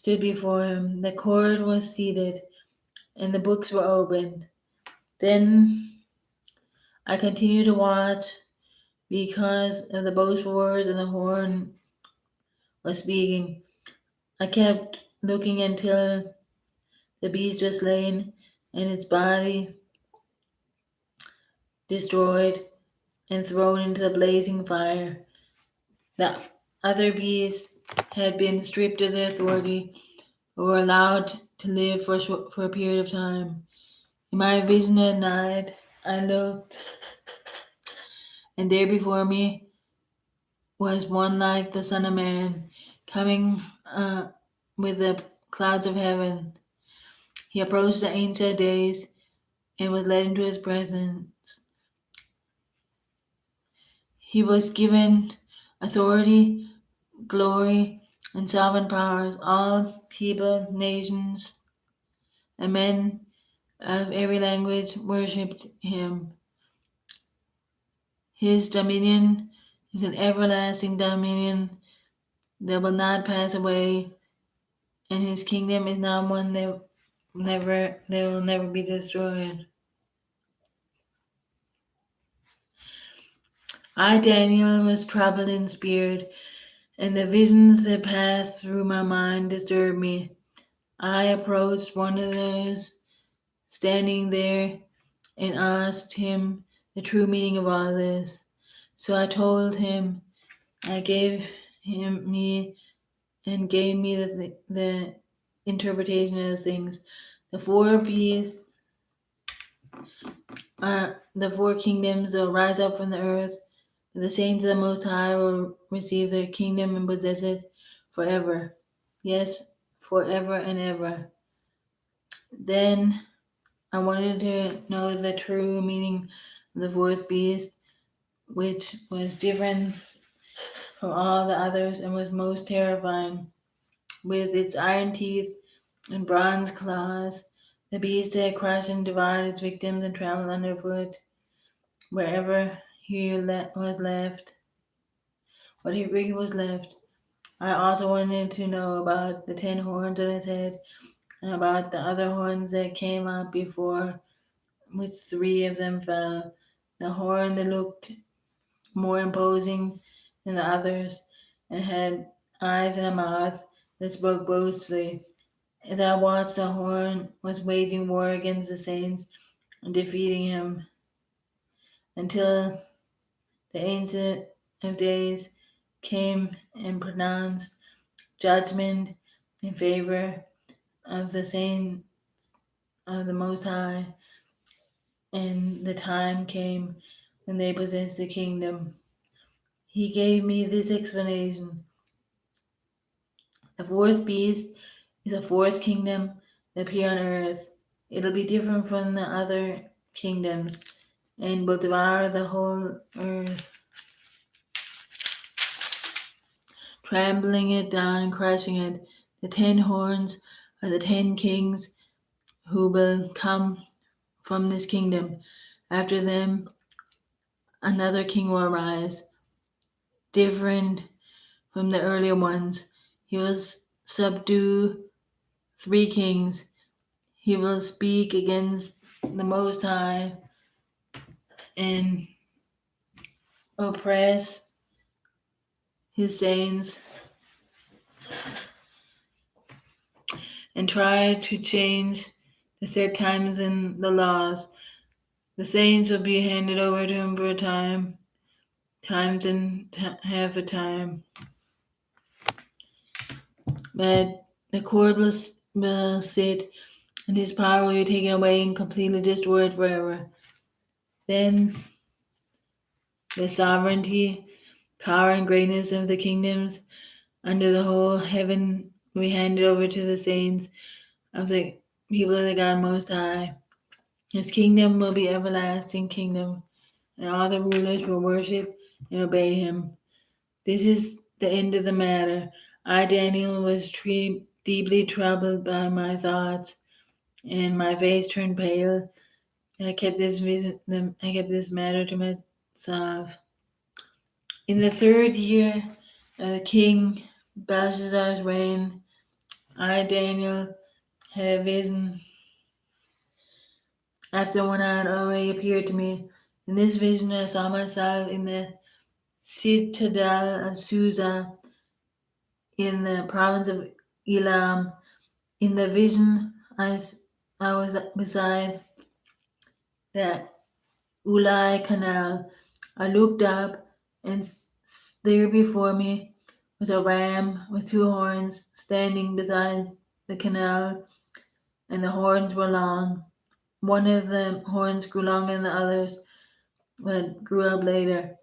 stood before him. The court was seated, and the books were opened. Then I continued to watch because of the boastful words and the horn was speaking. I kept looking until the beast was slain and its body destroyed and thrown into the blazing fire. The other beasts had been stripped of their authority or were allowed to live for a period of time. In my vision at night, I looked, and there before me was one like the Son of Man, coming with the clouds of heaven. He approached the Ancient of Days and was led into his presence. He was given authority, glory, and sovereign powers. All people, nations, and men of every language worshipped him. His dominion is an everlasting dominion that will not pass away, and his kingdom is not one that will never be destroyed. I, Daniel, was troubled in spirit, and the visions that passed through my mind disturbed me. I approached one of those standing there and asked him the true meaning of all this. So I told him. I gave him me and gave me the interpretation of the things. The four beasts are the four kingdoms that will rise up from the earth. The saints of the Most High will receive their kingdom and possess it forever. Yes, forever and ever. Then I wanted to know the true meaning of the fourth beast, which was different from all the others and was most terrifying. With its iron teeth and bronze claws, the beast had crushed and devoured its victims and trampled underfoot wherever was left. Whatever he was left. I also wanted to know about the 10 horns on his head and about the other horns that came up before, which 3 of them fell. The horn that looked more imposing than the others and had eyes and a mouth that spoke boastfully. As I watched, the horn was waging war against the saints and defeating him until the Ancient of Days came and pronounced judgment in favor of the saints of the Most High, and the time came when they possessed the kingdom. He gave me this explanation. The fourth beast is a fourth kingdom that appear on earth. It'll be different from the other kingdoms and will devour the whole earth, trampling it down and crushing it. The 10 horns are the 10 kings who will come from this kingdom. After them, another king will arise, different from the earlier ones. He will subdue 3 kings. He will speak against the Most High and oppress his saints and try to change the set times and the laws. The saints will be handed over to him for a times and half a time. But the court will sit, and his power will be taken away and completely destroyed forever. Then the sovereignty, power, and greatness of the kingdoms under the whole heaven will be handed over to the saints of the people of the God Most High. His kingdom will be everlasting kingdom, and all the rulers will worship and obey him. This is the end of the matter. I, Daniel, was deeply troubled by my thoughts, and my face turned pale. I kept this matter to myself. In the 3rd year of the king Belshazzar's reign, I, Daniel, had a vision after one had already appeared to me. In this vision, I saw myself in the citadel of Susa in the province of Elam. In the vision, I was beside the Ulai Canal. I looked up, and there before me was a ram with two horns standing beside the canal, and the horns were long. One of the horns grew longer than the others, but grew up later.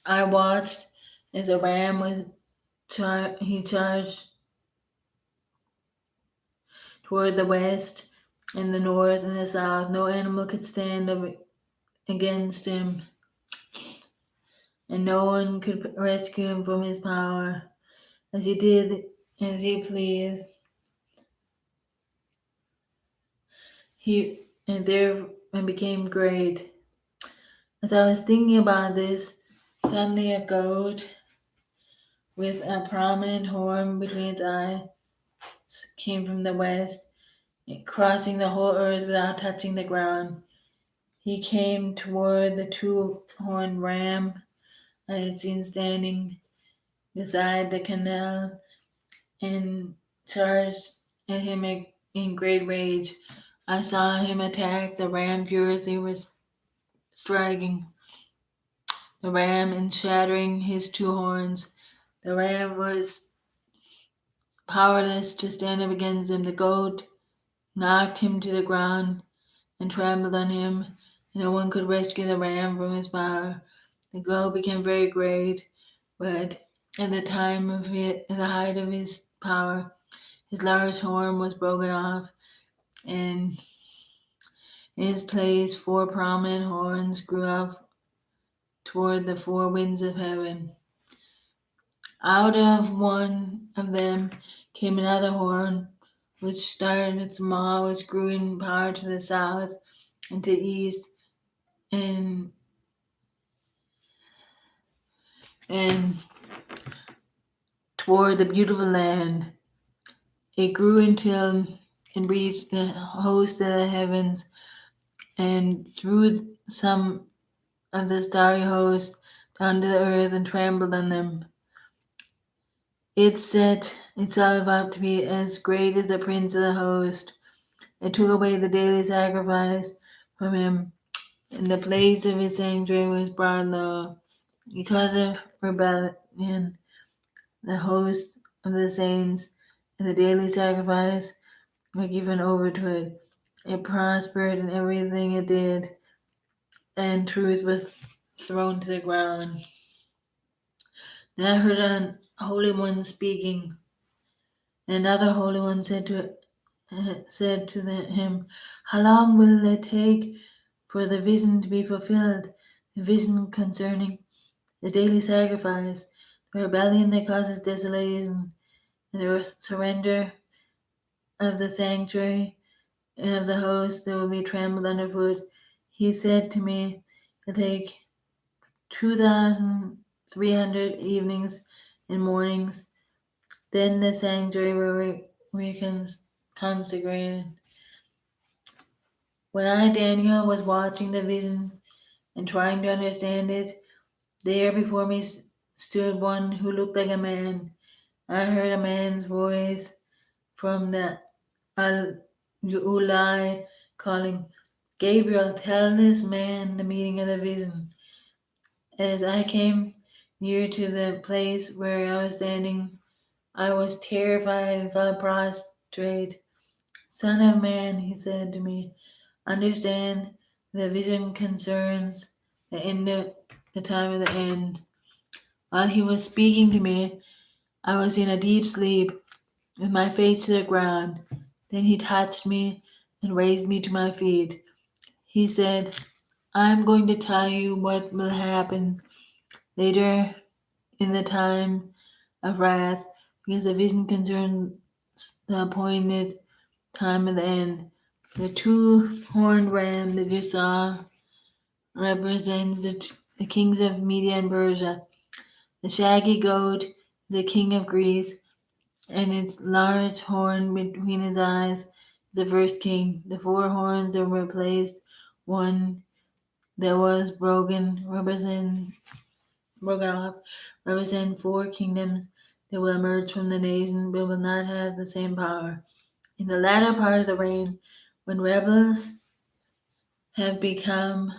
I watched as the ram was he charged toward the west and the north and the south. No animal could stand up against him, and no one could rescue him from his power. As he did as he pleased, he and there and became great. As I was thinking about this, suddenly a goat with a prominent horn between its eyes came from the west, crossing the whole earth without touching the ground. He came toward the two-horned ram I had seen standing beside the canal and charged at him in great rage. I saw him attack the ram furiously, was striking the ram and shattering his two horns. The ram was powerless to stand up against him. The goat knocked him to the ground and trampled on him, and no one could rescue the ram from his power. The goat became very great, but at the time of it, at the height of his power, his large horn was broken off, and in his place 4 prominent horns grew up toward the 4 winds of heaven. Out of one of them came another horn, which started small, which grew in power to the south and to east, and and toward the beautiful land. It grew until it reached the host of the heavens, and threw some of the starry host down to the earth and trampled on them. It set itself up to be as great as the prince of the host. It took away the daily sacrifice from him, and the place of his sanctuary was brought low. Because of rebellion, the host of the saints and the daily sacrifice were given over to it. It prospered in everything it did, and truth was thrown to the ground. Then I heard a holy one speaking, and another holy one said to him, "How long will it take for the vision to be fulfilled? The vision concerning the daily sacrifice, the rebellion that causes desolation, and the surrender of the sanctuary and of the host that will be trampled underfoot." He said to me, "It'll take 2,300 evenings and mornings. Then the sanctuary will be consecrated." When I, Daniel, was watching the vision and trying to understand it, there before me stood one who looked like a man. I heard a man's voice from the Ulai calling, "Gabriel, tell this man the meaning of the vision." As I came near to the place where I was standing, I was terrified and fell prostrate. "Son of man," he said to me, "understand the vision concerns the end of the time of the end." While he was speaking to me, I was in a deep sleep, with my face to the ground. Then he touched me and raised me to my feet. He said, "I am going to tell you what will happen later in the time of wrath, because the vision concerns the appointed time of the end." The two-horned ram that you saw represents the kings of Media and Persia. The shaggy goat, the king of Greece. and its large horn between his eyes. The first king. The four horns are replaced. One that was broken off, represent four kingdoms that will emerge from the nation but will not have the same power. In the latter part of the reign, when rebels have become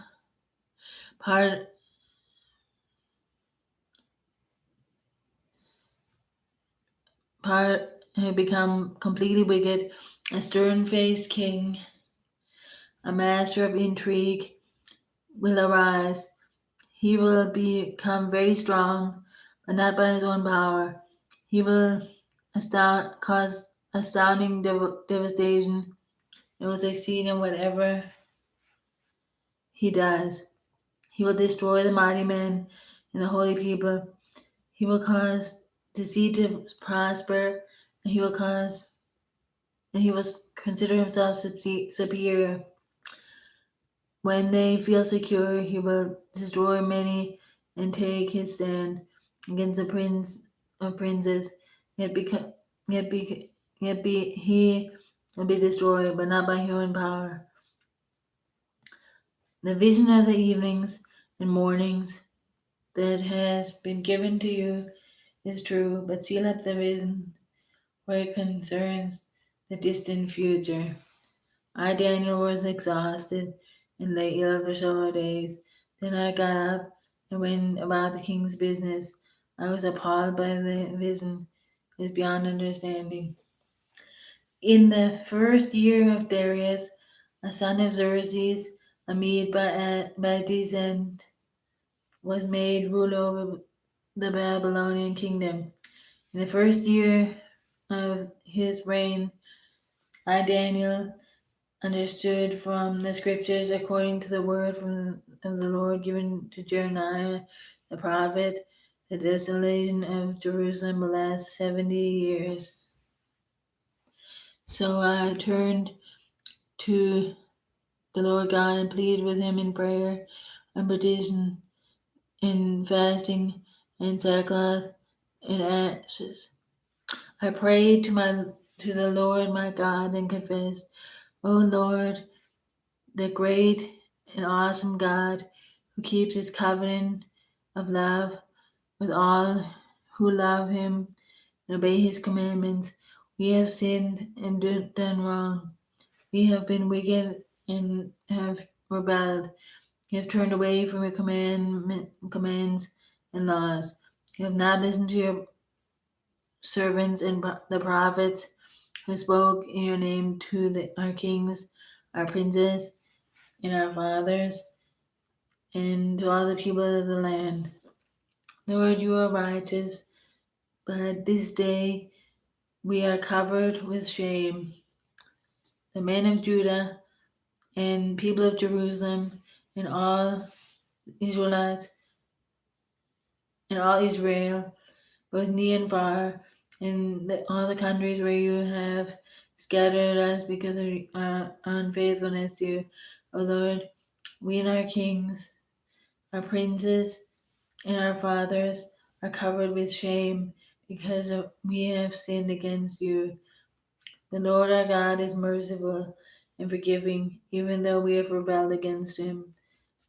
part part have become completely wicked, a stern-faced king, a master of intrigue, will arise. He will become very strong, but not by his own power. He will cause astounding devastation. It will succeed in whatever he does. He will destroy the mighty men and the holy people. He will cause deceit to prosper, and he will consider himself superior. When they feel secure, he will destroy many and take his stand against the prince of princes. Yet, beca- yet, be, yet be, he will be destroyed, but not by human power. The vision of the evenings and mornings that has been given to you is true, but seal up the vision, for it concerns the distant future. I, Daniel, was exhausted and lay ill for several days. Then I got up and went about the king's business. I was appalled by the vision. It was beyond understanding. In the first year of Darius, a son of Xerxes, a Mede by descent, was made ruler over the Babylonian kingdom. In the first year of his reign, I, Daniel, understood from the scriptures according to the word of the Lord given to Jeremiah the prophet, the desolation of Jerusalem will last 70 years. So I turned to the Lord God and pleaded with him in prayer and petition, in fasting and sackcloth and ashes. I prayed to the Lord my God and confessed, O Lord, the great and awesome God who keeps his covenant of love with all who love him and obey his commandments. We have sinned and done wrong. We have been wicked and have rebelled. We have turned away from your commands and laws. You have not listened to your servants and the prophets who spoke in your name to our kings, our princes, and our fathers, and to all the people of the land. Lord, you are righteous, but this day we are covered with shame. The men of Judah and people of Jerusalem and all Israelites and all Israel, both near and far, and all the countries where you have scattered us because of our unfaithfulness to you. O Lord, we and our kings, our princes, and our fathers are covered with shame because we have sinned against you. The Lord our God is merciful and forgiving, even though we have rebelled against him.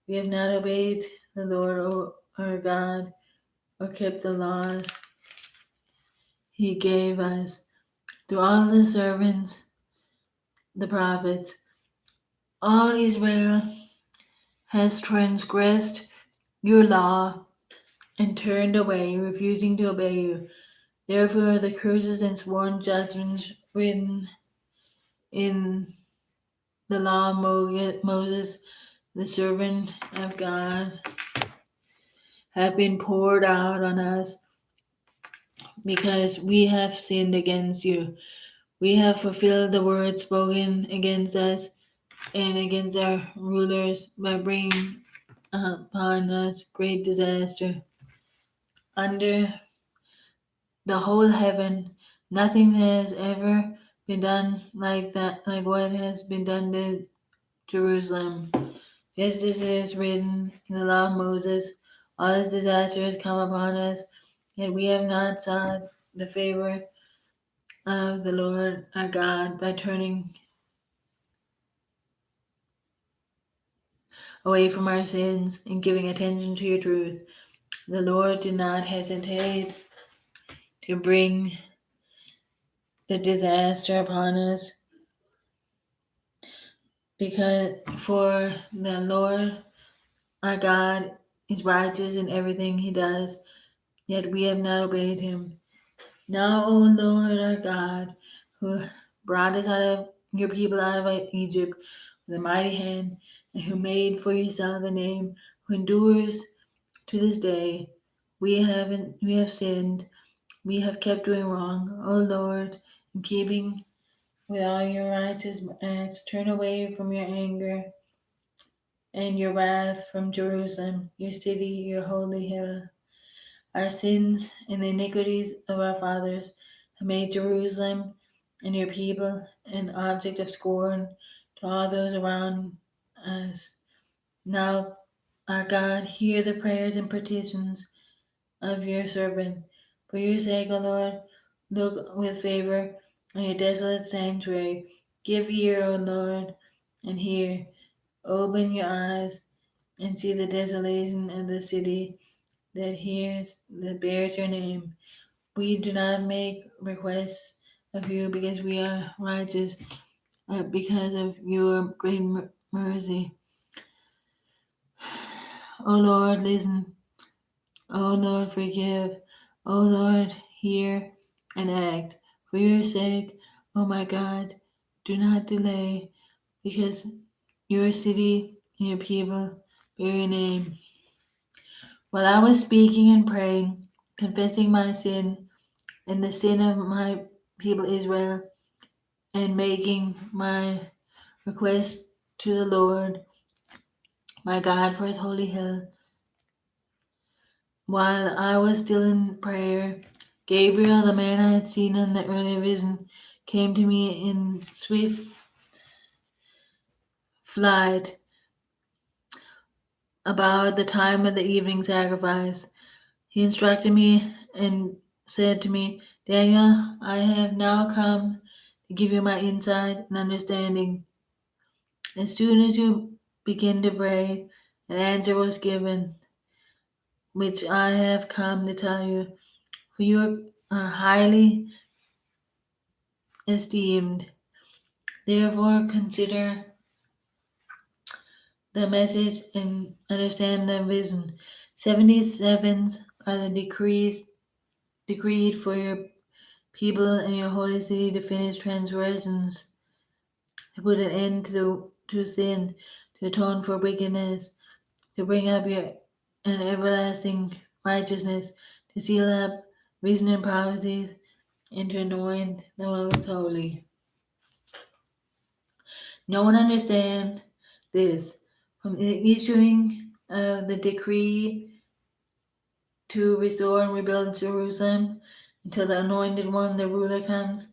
We have not obeyed the Lord our God or kept the laws he gave us. To all the servants, the prophets, all Israel has transgressed your law and turned away, refusing to obey you. Therefore, the curses and sworn judgments written in the law of Moses, the servant of God, have been poured out on us because we have sinned against you. We have fulfilled the words spoken against us and against our rulers by bringing upon us great disaster. Under the whole heaven, nothing has ever been done like what has been done to Jerusalem. Just as it is written in the law of Moses, all this disaster has come upon us, yet we have not sought the favor of the Lord our God by turning away from our sins and giving attention to your truth. The Lord did not hesitate to bring the disaster upon us, because for the Lord our God is righteous in everything he does, yet we have not obeyed him. Now, O Lord our God, who brought us out of your people out of Egypt with a mighty hand, and who made for yourself a name who endures to this day, we have sinned, we have kept doing wrong. O Lord, in keeping with all your righteous acts, turn away from your anger and your wrath from Jerusalem, your city, your holy hill. Our sins and the iniquities of our fathers have made Jerusalem and your people an object of scorn to all those around us. Now, our God, hear the prayers and petitions of your servant. For your sake, O Lord, look with favor on your desolate sanctuary. Give ear, O Lord, and hear. Open your eyes and see the desolation of the city that bears your name. We do not make requests of you because we are righteous, but because of your great mercy. O Lord, listen. O Lord, forgive. O Lord, hear and act. For your sake, O my God, do not delay, because your city and your people bear your name. While I was speaking and praying, confessing my sin and the sin of my people Israel, and making my request to the Lord my God for his holy hill, while I was still in prayer, Gabriel, the man I had seen in the earlier vision, came to me in swift flight about the time of the evening sacrifice. He instructed me and said to me, Daniel, I have now come to give you my insight and understanding. As soon as you begin to pray, an answer was given, which I have come to tell you, for you are highly esteemed. Therefore, consider the message and understand the vision. 77s are the decreed for your people and your holy city to finish transgressions, to put an end to sin, to atone for wickedness, to bring up an everlasting righteousness, to seal up vision and prophecies, and to anoint the most holy. No one understands this. From the issuing of the decree to restore and rebuild Jerusalem until the anointed one, the ruler, comes,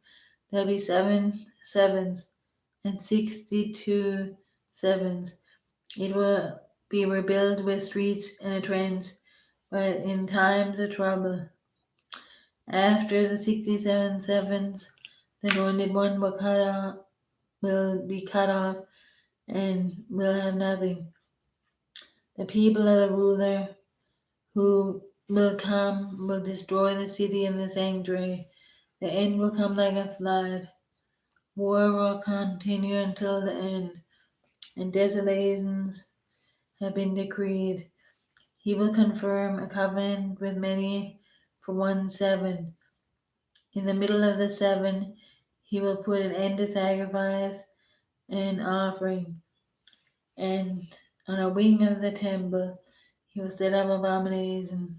there'll be 7 sevens and 62 sevens. It will be rebuilt with streets and a trench, but in times of trouble. After the 67 sevens, the anointed one will be cut off and will have nothing. The people of the ruler who will come will destroy the city and the sanctuary. The end will come like a flood. War will continue until the end, and desolations have been decreed. He will confirm a covenant with many for 1 7. In the middle of the 7, he will put an end to sacrifice and offering, and on a wing of the temple he will set up abomination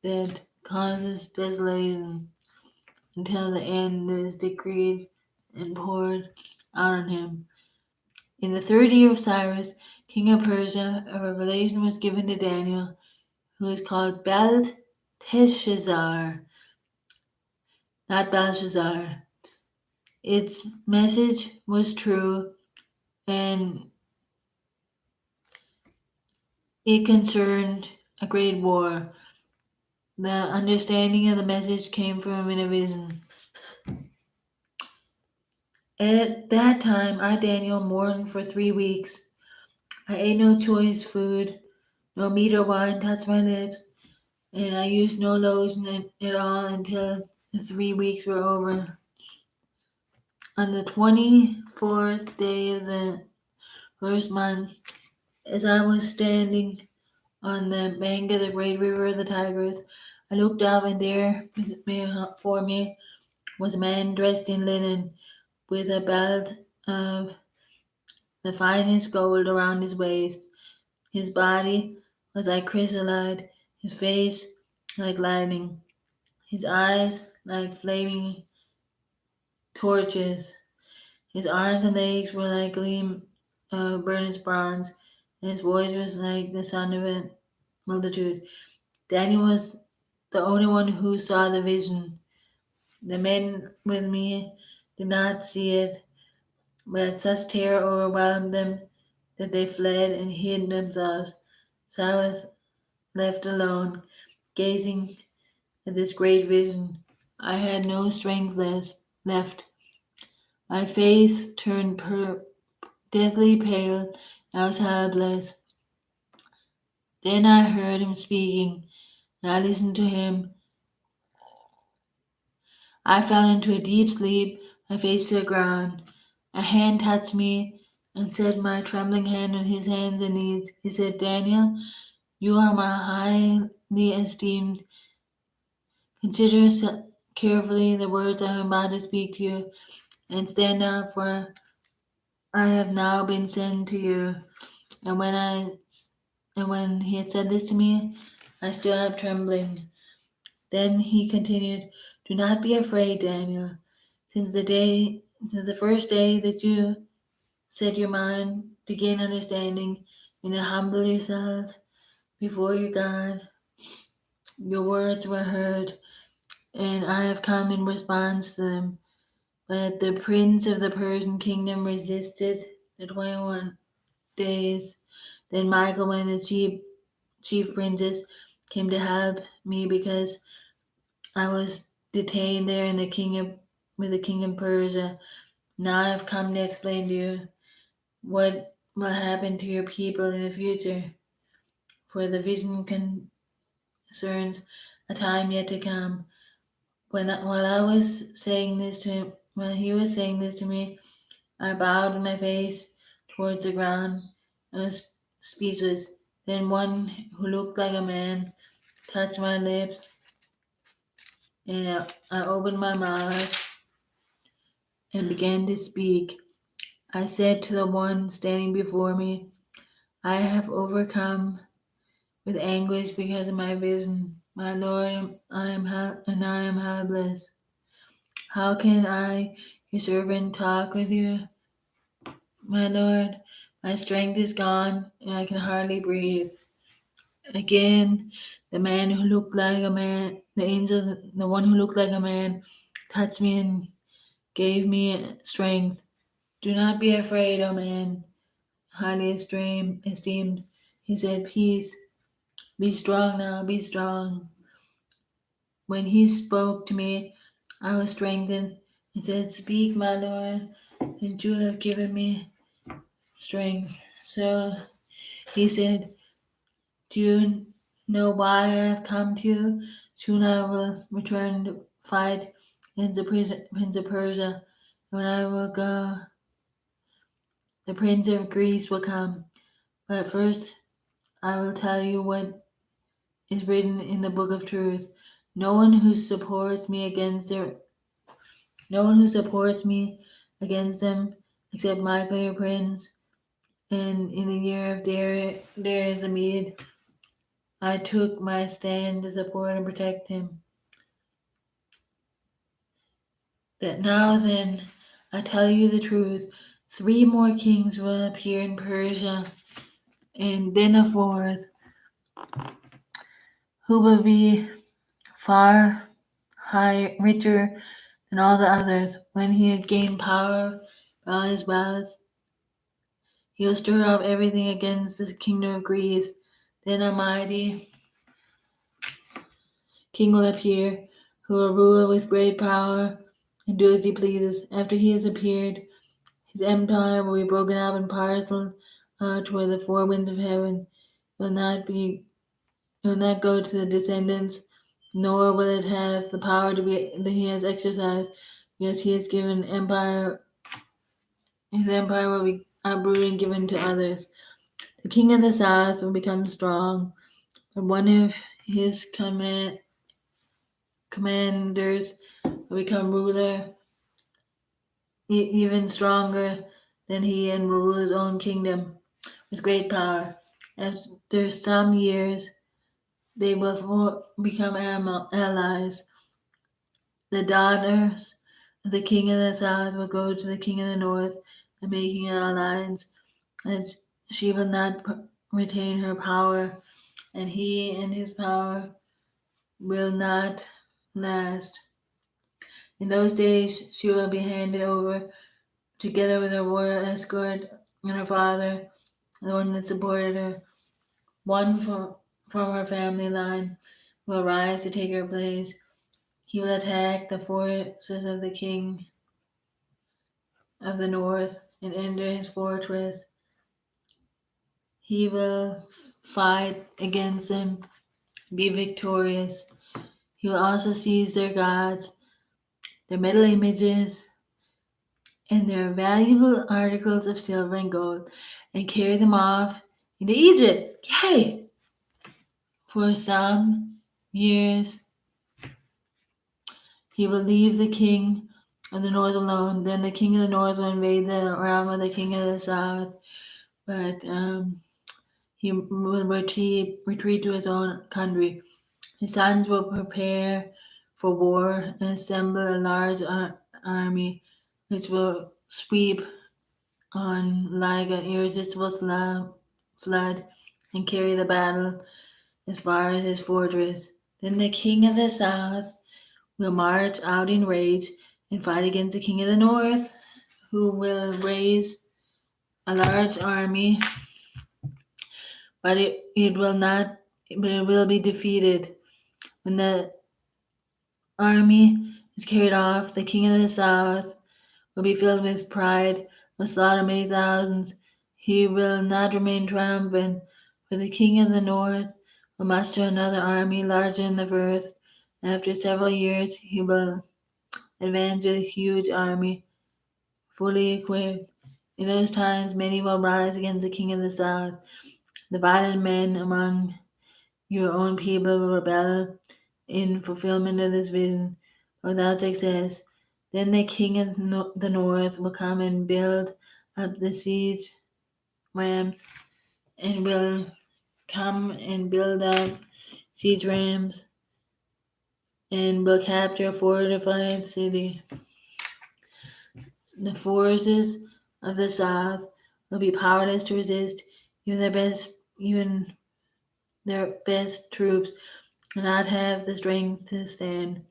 that causes desolation until the end is decreed and poured out on him. In the 3rd year of Cyrus, king of Persia, a revelation was given to Daniel, who is called Belteshazzar, not Belshazzar. Its message was true, and it concerned a great war. The understanding of the message came from him in a vision. At that time, I, Daniel, mourned for 3 weeks. I ate no choice food, no meat or wine touched my lips, and I used no lotion at all until the 3 weeks were over. On the 24th day of the first month, as I was standing on the bank of the great river of the Tigris, I looked up, and there before me was a man dressed in linen, with a belt of the finest gold around his waist. His body was like chrysolite, his face like lightning, his eyes like flaming torches. His arms and legs were like gleam of burnished bronze, and his voice was like the sound of a multitude. Daniel was the only one who saw the vision. The men with me did not see it, but such terror overwhelmed them that they fled and hid themselves. So I was left alone, gazing at this great vision. I had no strength left. My face turned deathly pale, and I was helpless. Then I heard him speaking, and I listened to him. I fell into a deep sleep, my face to the ground. A hand touched me and set my trembling hand on his hands and knees. He said, Daniel, you are my highly esteemed. Consider carefully the words I am about to speak to you, and stand up, for I have now been sent to you. And when he had said this to me, I stood up trembling. Then he continued, do not be afraid, Daniel. Since the first day that you set your mind to gain understanding and to humble yourself before your God, your words were heard, and I have come in response to them. But the prince of the Persian kingdom resisted the 21 days. Then Michael and the chief princes came to help me because I was detained there with the king of Persia. Now I have come to explain to you what will happen to your people in the future, for the vision concerns a time yet to come. While he was saying this to me, I bowed my face towards the ground and was speechless. Then one who looked like a man touched my lips, and I opened my mouth and began to speak. I said to the one standing before me, I have overcome with anguish because of my vision. My Lord, I am helpless. How can I, your servant, talk with you? My Lord, my strength is gone, and I can hardly breathe. Again, the one who looked like a man, touched me and gave me strength. Do not be afraid, O man, highly esteemed. He said, peace, be strong now, be strong. When he spoke to me, I was strengthened. He said, speak, my Lord, since you have given me strength. So he said, do you know why I have come to you? Soon I will return to fight against the Prince of Persia. When I will go, the Prince of Greece will come. But first I will tell you what is written in the book of truth. No one who supports me against them, except Michael your prince, and in the year of Darius the Mede, I took my stand to support and protect him. That now then, I tell you the truth, 3 more kings will appear in Persia, and then a fourth, who will be far richer than all the others. When he had gained power by all his wealth, he will stir up everything against the kingdom of Greece. Then a mighty king will appear, who will rule with great power and do as he pleases. After he has appeared, his empire will be broken up and parceled out where the four winds of heaven will not be will not go to the descendants, nor will it have the power to be that he has exercised, because he has given empire his empire will be uprooted and given to others. The king of the south will become strong, but one of his commanders will become ruler, even stronger than he, and will rule his own kingdom with great power. After some years, they will become allies. The daughters of the king of the south will go to the king of the north, and making an alliance, and she will not retain her power, and he and his power will not last. In those days, she will be handed over together with her royal escort and her father, the one that supported her. One from her family line will rise to take her place. He will attack the forces of the king of the north and enter his fortress. He will fight against them, be victorious. He will also seize their gods, their metal images, and their valuable articles of silver and gold, and carry them off into Egypt. Yay! For some years he will leave the king of the north alone. Then the king of the north will invade the realm of the king of the south, but he will retreat to his own country. His sons will prepare for war and assemble a large army, which will sweep on like an irresistible flood and carry the battle as far as his fortress. Then the king of the south will march out in rage and fight against the king of the north, who will raise a large army, but it will not but it will be defeated. When the army is carried off, the king of the south will be filled with pride, will slaughter many thousands. He will not remain triumphant, for the king of the north will muster another army larger than the first. After several years, he will advance with a huge army, fully equipped. In those times, many will rise against the king of the south. The violent men among your own people will rebel in fulfillment of this vision without success. Then the king of the north will come and build up the siege rams, and will come and build up siege rams, and will capture a fortified city. The forces of the south will be powerless to resist. Even their best troops will not have the strength to stand.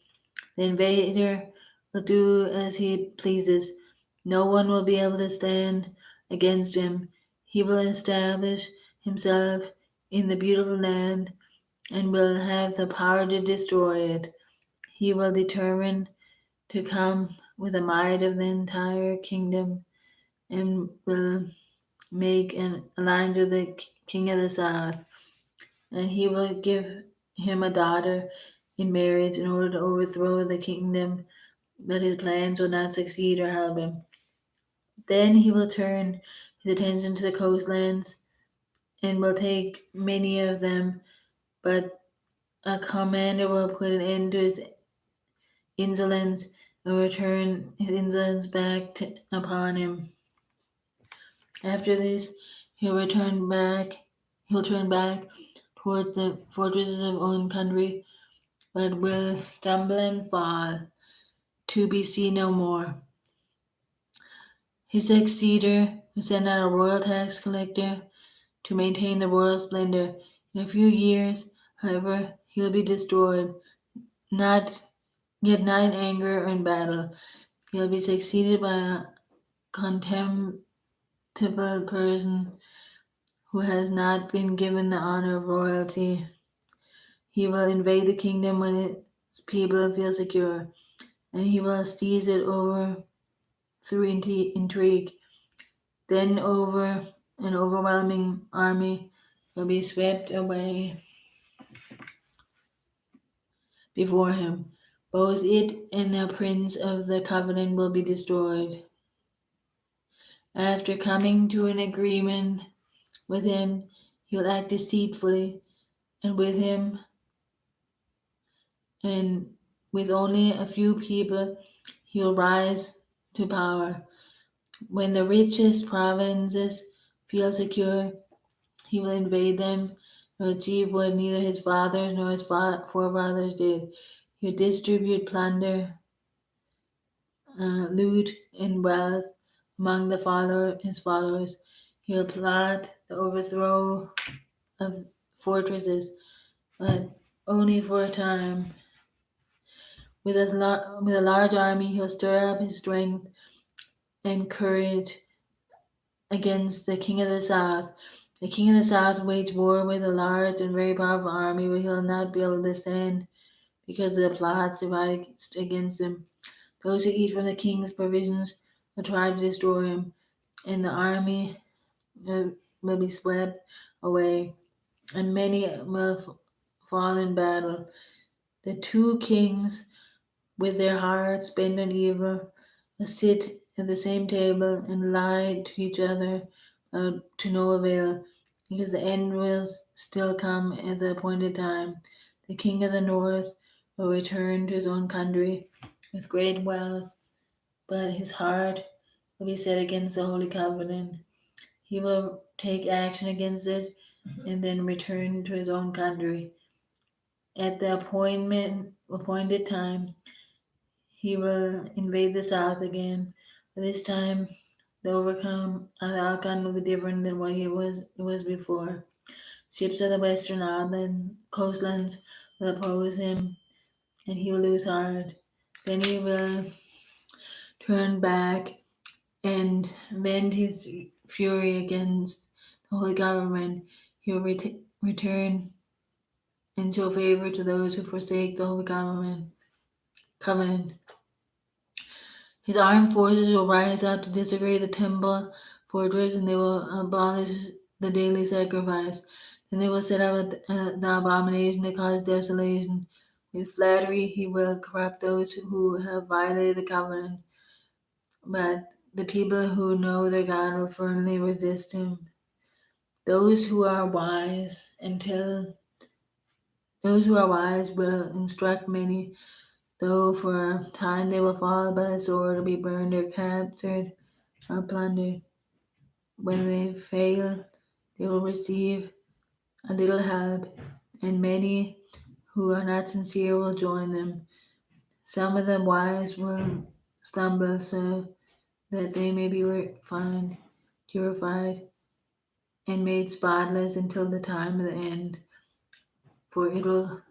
The invader will do as he pleases. No one will be able to stand against him. He will establish himself in the beautiful land and will have the power to destroy it. He will determine to come with the might of the entire kingdom, and will make an alliance with the king of the south, and he will give him a daughter in marriage in order to overthrow the kingdom, but his plans will not succeed or help him. Then he will turn his attention to the coastlands and will take many of them, but a commander will put an end to his insolence and return his insolence back upon him. After this, he'll turn back towards the fortresses of his own country, but will stumble and fall, to be seen no more. His successor will send out a royal tax collector to maintain the royal splendor. In a few years, however, he will be destroyed, not not in anger or in battle. He will be succeeded by a contemptible person who has not been given the honor of royalty. He will invade the kingdom when its people feel secure. and he will seize it over through intrigue. Then over an overwhelming army will be swept away before him. Both it and the prince of the covenant will be destroyed. After coming to an agreement with him, he will act deceitfully, and with him and with only a few people he will rise to power. When the richest provinces feel secure, he will invade them and achieve what neither his fathers nor his forefathers did. He will distribute plunder, loot, and wealth among his followers. He will plot the overthrow of fortresses, but only for a time. With a large army, he will stir up his strength and courage against the king of the south. The king of the south waged war with a large and very powerful army, but he will not be able to stand because of the plots divided against him. Those who eat from the king's provisions will try to destroy him, and the army will be swept away, and many will fall in battle. The two kings, with their hearts bent on evil, will sit at the same table and lie to each other to no avail, because the end will still come at the appointed time. The king of the north will return to his own country with great wealth, but his heart will be set against the Holy Covenant. He will take action against it and then return to his own country. At the appointed time, he will invade the south again. But this time, the outcome will be different than what it was before. Ships of the western island coastlands will oppose him, and he will lose heart. Then he will turn back and vent his fury against the Holy Government. He will return and show favor to those who forsake the Holy Covenant. His armed forces will rise up to desecrate the temple fortress, and they will abolish the daily sacrifice. Then they will set up the abomination that causes desolation. With flattery, he will corrupt those who have violated the covenant. But the people who know their God will firmly resist him. Those who are wise will instruct many, though for a time they will fall by the sword or be burned or captured or plundered. When they fail, they will receive a little help, and many who are not sincere will join them. Some of the wise will stumble so that they may be refined, purified, and made spotless until the time of the end, for it will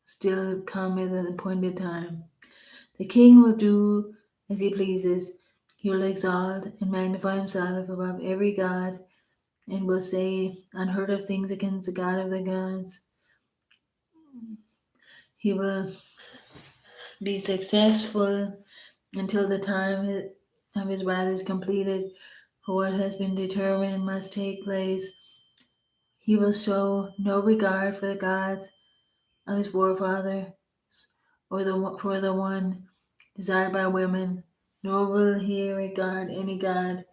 still come at an appointed time. The king will do as he pleases. He will exalt and magnify himself above every god, and will say unheard of things against the God of the gods. He will be successful until the time of his wrath is completed, for what has been determined must take place. He will show no regard for the gods of his forefathers, or for the one desired by women, nor will he regard any god,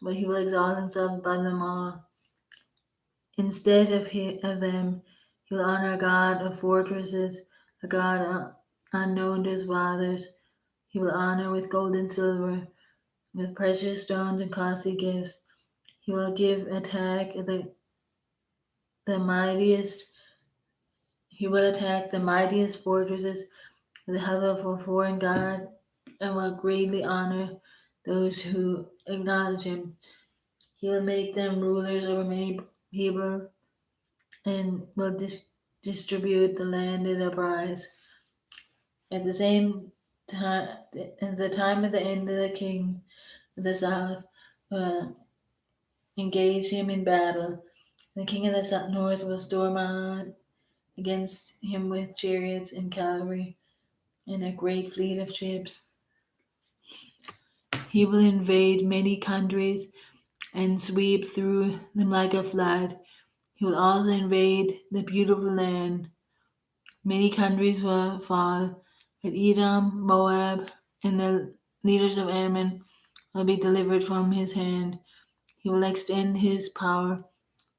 but he will exalt himself above them all. Instead of them, he will honor a god of fortresses, a god unknown to his fathers. He will honor with gold and silver, with precious stones and costly gifts. He will attack the mightiest. He will attack the mightiest fortresses with the help of a foreign god, and will greatly honor those who acknowledge him. He will make them rulers over many people, and will distribute the land at a price. At the same time, at the time of the end of the king of the south will engage him in battle. The king of the north will storm on against him with chariots and cavalry. and a great fleet of ships. He will invade many countries and sweep through them like a flood. He will also invade the beautiful land. Many countries will fall, but Edom, Moab, and the leaders of Ammon will be delivered from his hand. He will extend his power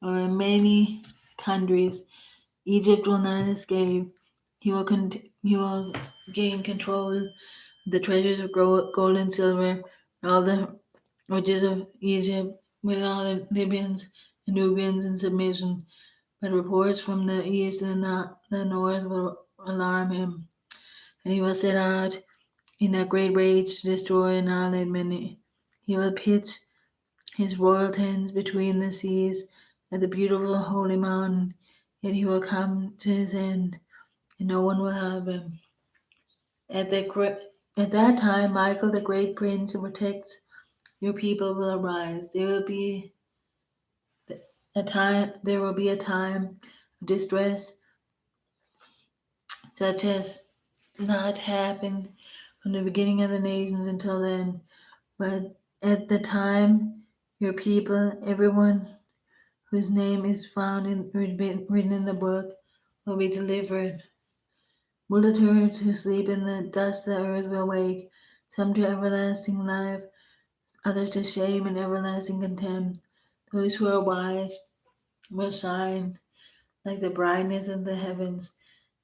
over many countries. Egypt will not escape. He will gain control of the treasures of gold and silver, all the riches of Egypt, with all the Libyans and Nubians in submission. But reports from the east and the north will alarm him, and he will set out in a great rage to destroy and annihilate many. He will pitch his royal tents between the seas at the beautiful holy mountain, yet he will come to his end, and no one will have him. At that time, Michael, the great prince who protects your people, will arise. There will be a time of distress such as not happened from the beginning of the nations until then. But at the time, your people, everyone whose name is found written in the book, will be delivered. Multitudes who sleep in the dust of the earth will wake, some to everlasting life, others to shame and everlasting contempt. Those who are wise will shine like the brightness of the heavens,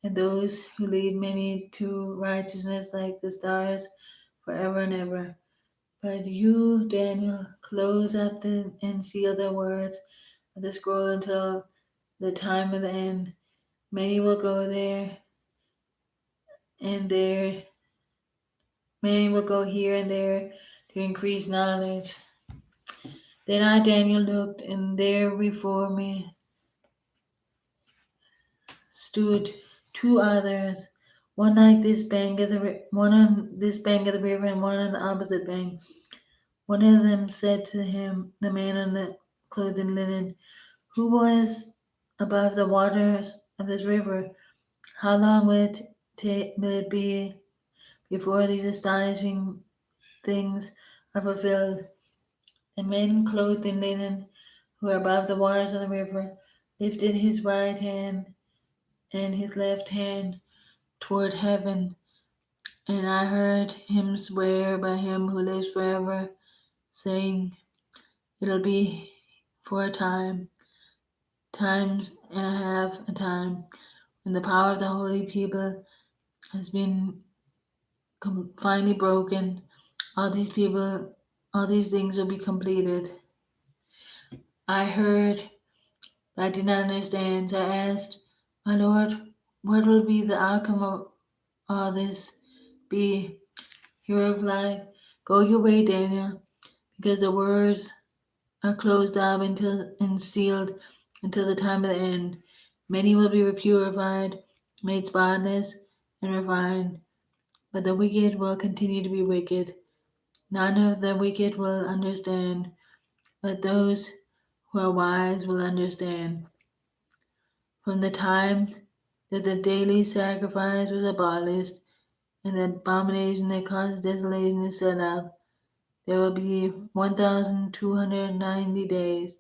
and those who lead many to righteousness like the stars forever and ever. But you, Daniel, close up and seal the words of the scroll until the time of the end. Many will go there, and there many will go here and there to increase knowledge. Then I, Daniel, looked, and there before me stood two others, one like this bank of one on this bank of the river, and one on the opposite bank. One of them said to him, the man on the clothed in linen, who was above the waters of this river, how long will it be before these astonishing things are fulfilled? The man clothed in linen, who were above the waters of the river, lifted his right hand and his left hand toward heaven, and I heard him swear by him who lives forever, saying, it'll be for a time, times and a half a time, when the power of the holy people has been finally broken. All these things will be completed. I heard, but I did not understand. So I asked, my Lord, what will be the outcome of all this be? He replied, go your way, Daniel, because the words are closed up until and sealed until the time of the end. Many will be purified, made spotless, and refined, but the wicked will continue to be wicked. None of the wicked will understand, but those who are wise will understand. From the time that the daily sacrifice was abolished and the abomination that causes desolation is set up, there will be 1,290 days.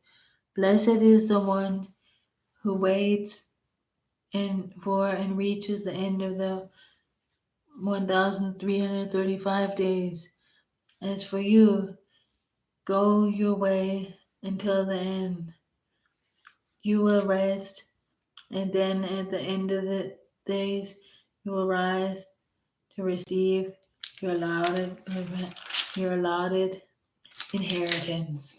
Blessed is the one who waits and reaches the end of the 1,335 days. As for you, go your way until the end. You will rest, and then at the end of the days, you will rise to receive your allotted inheritance.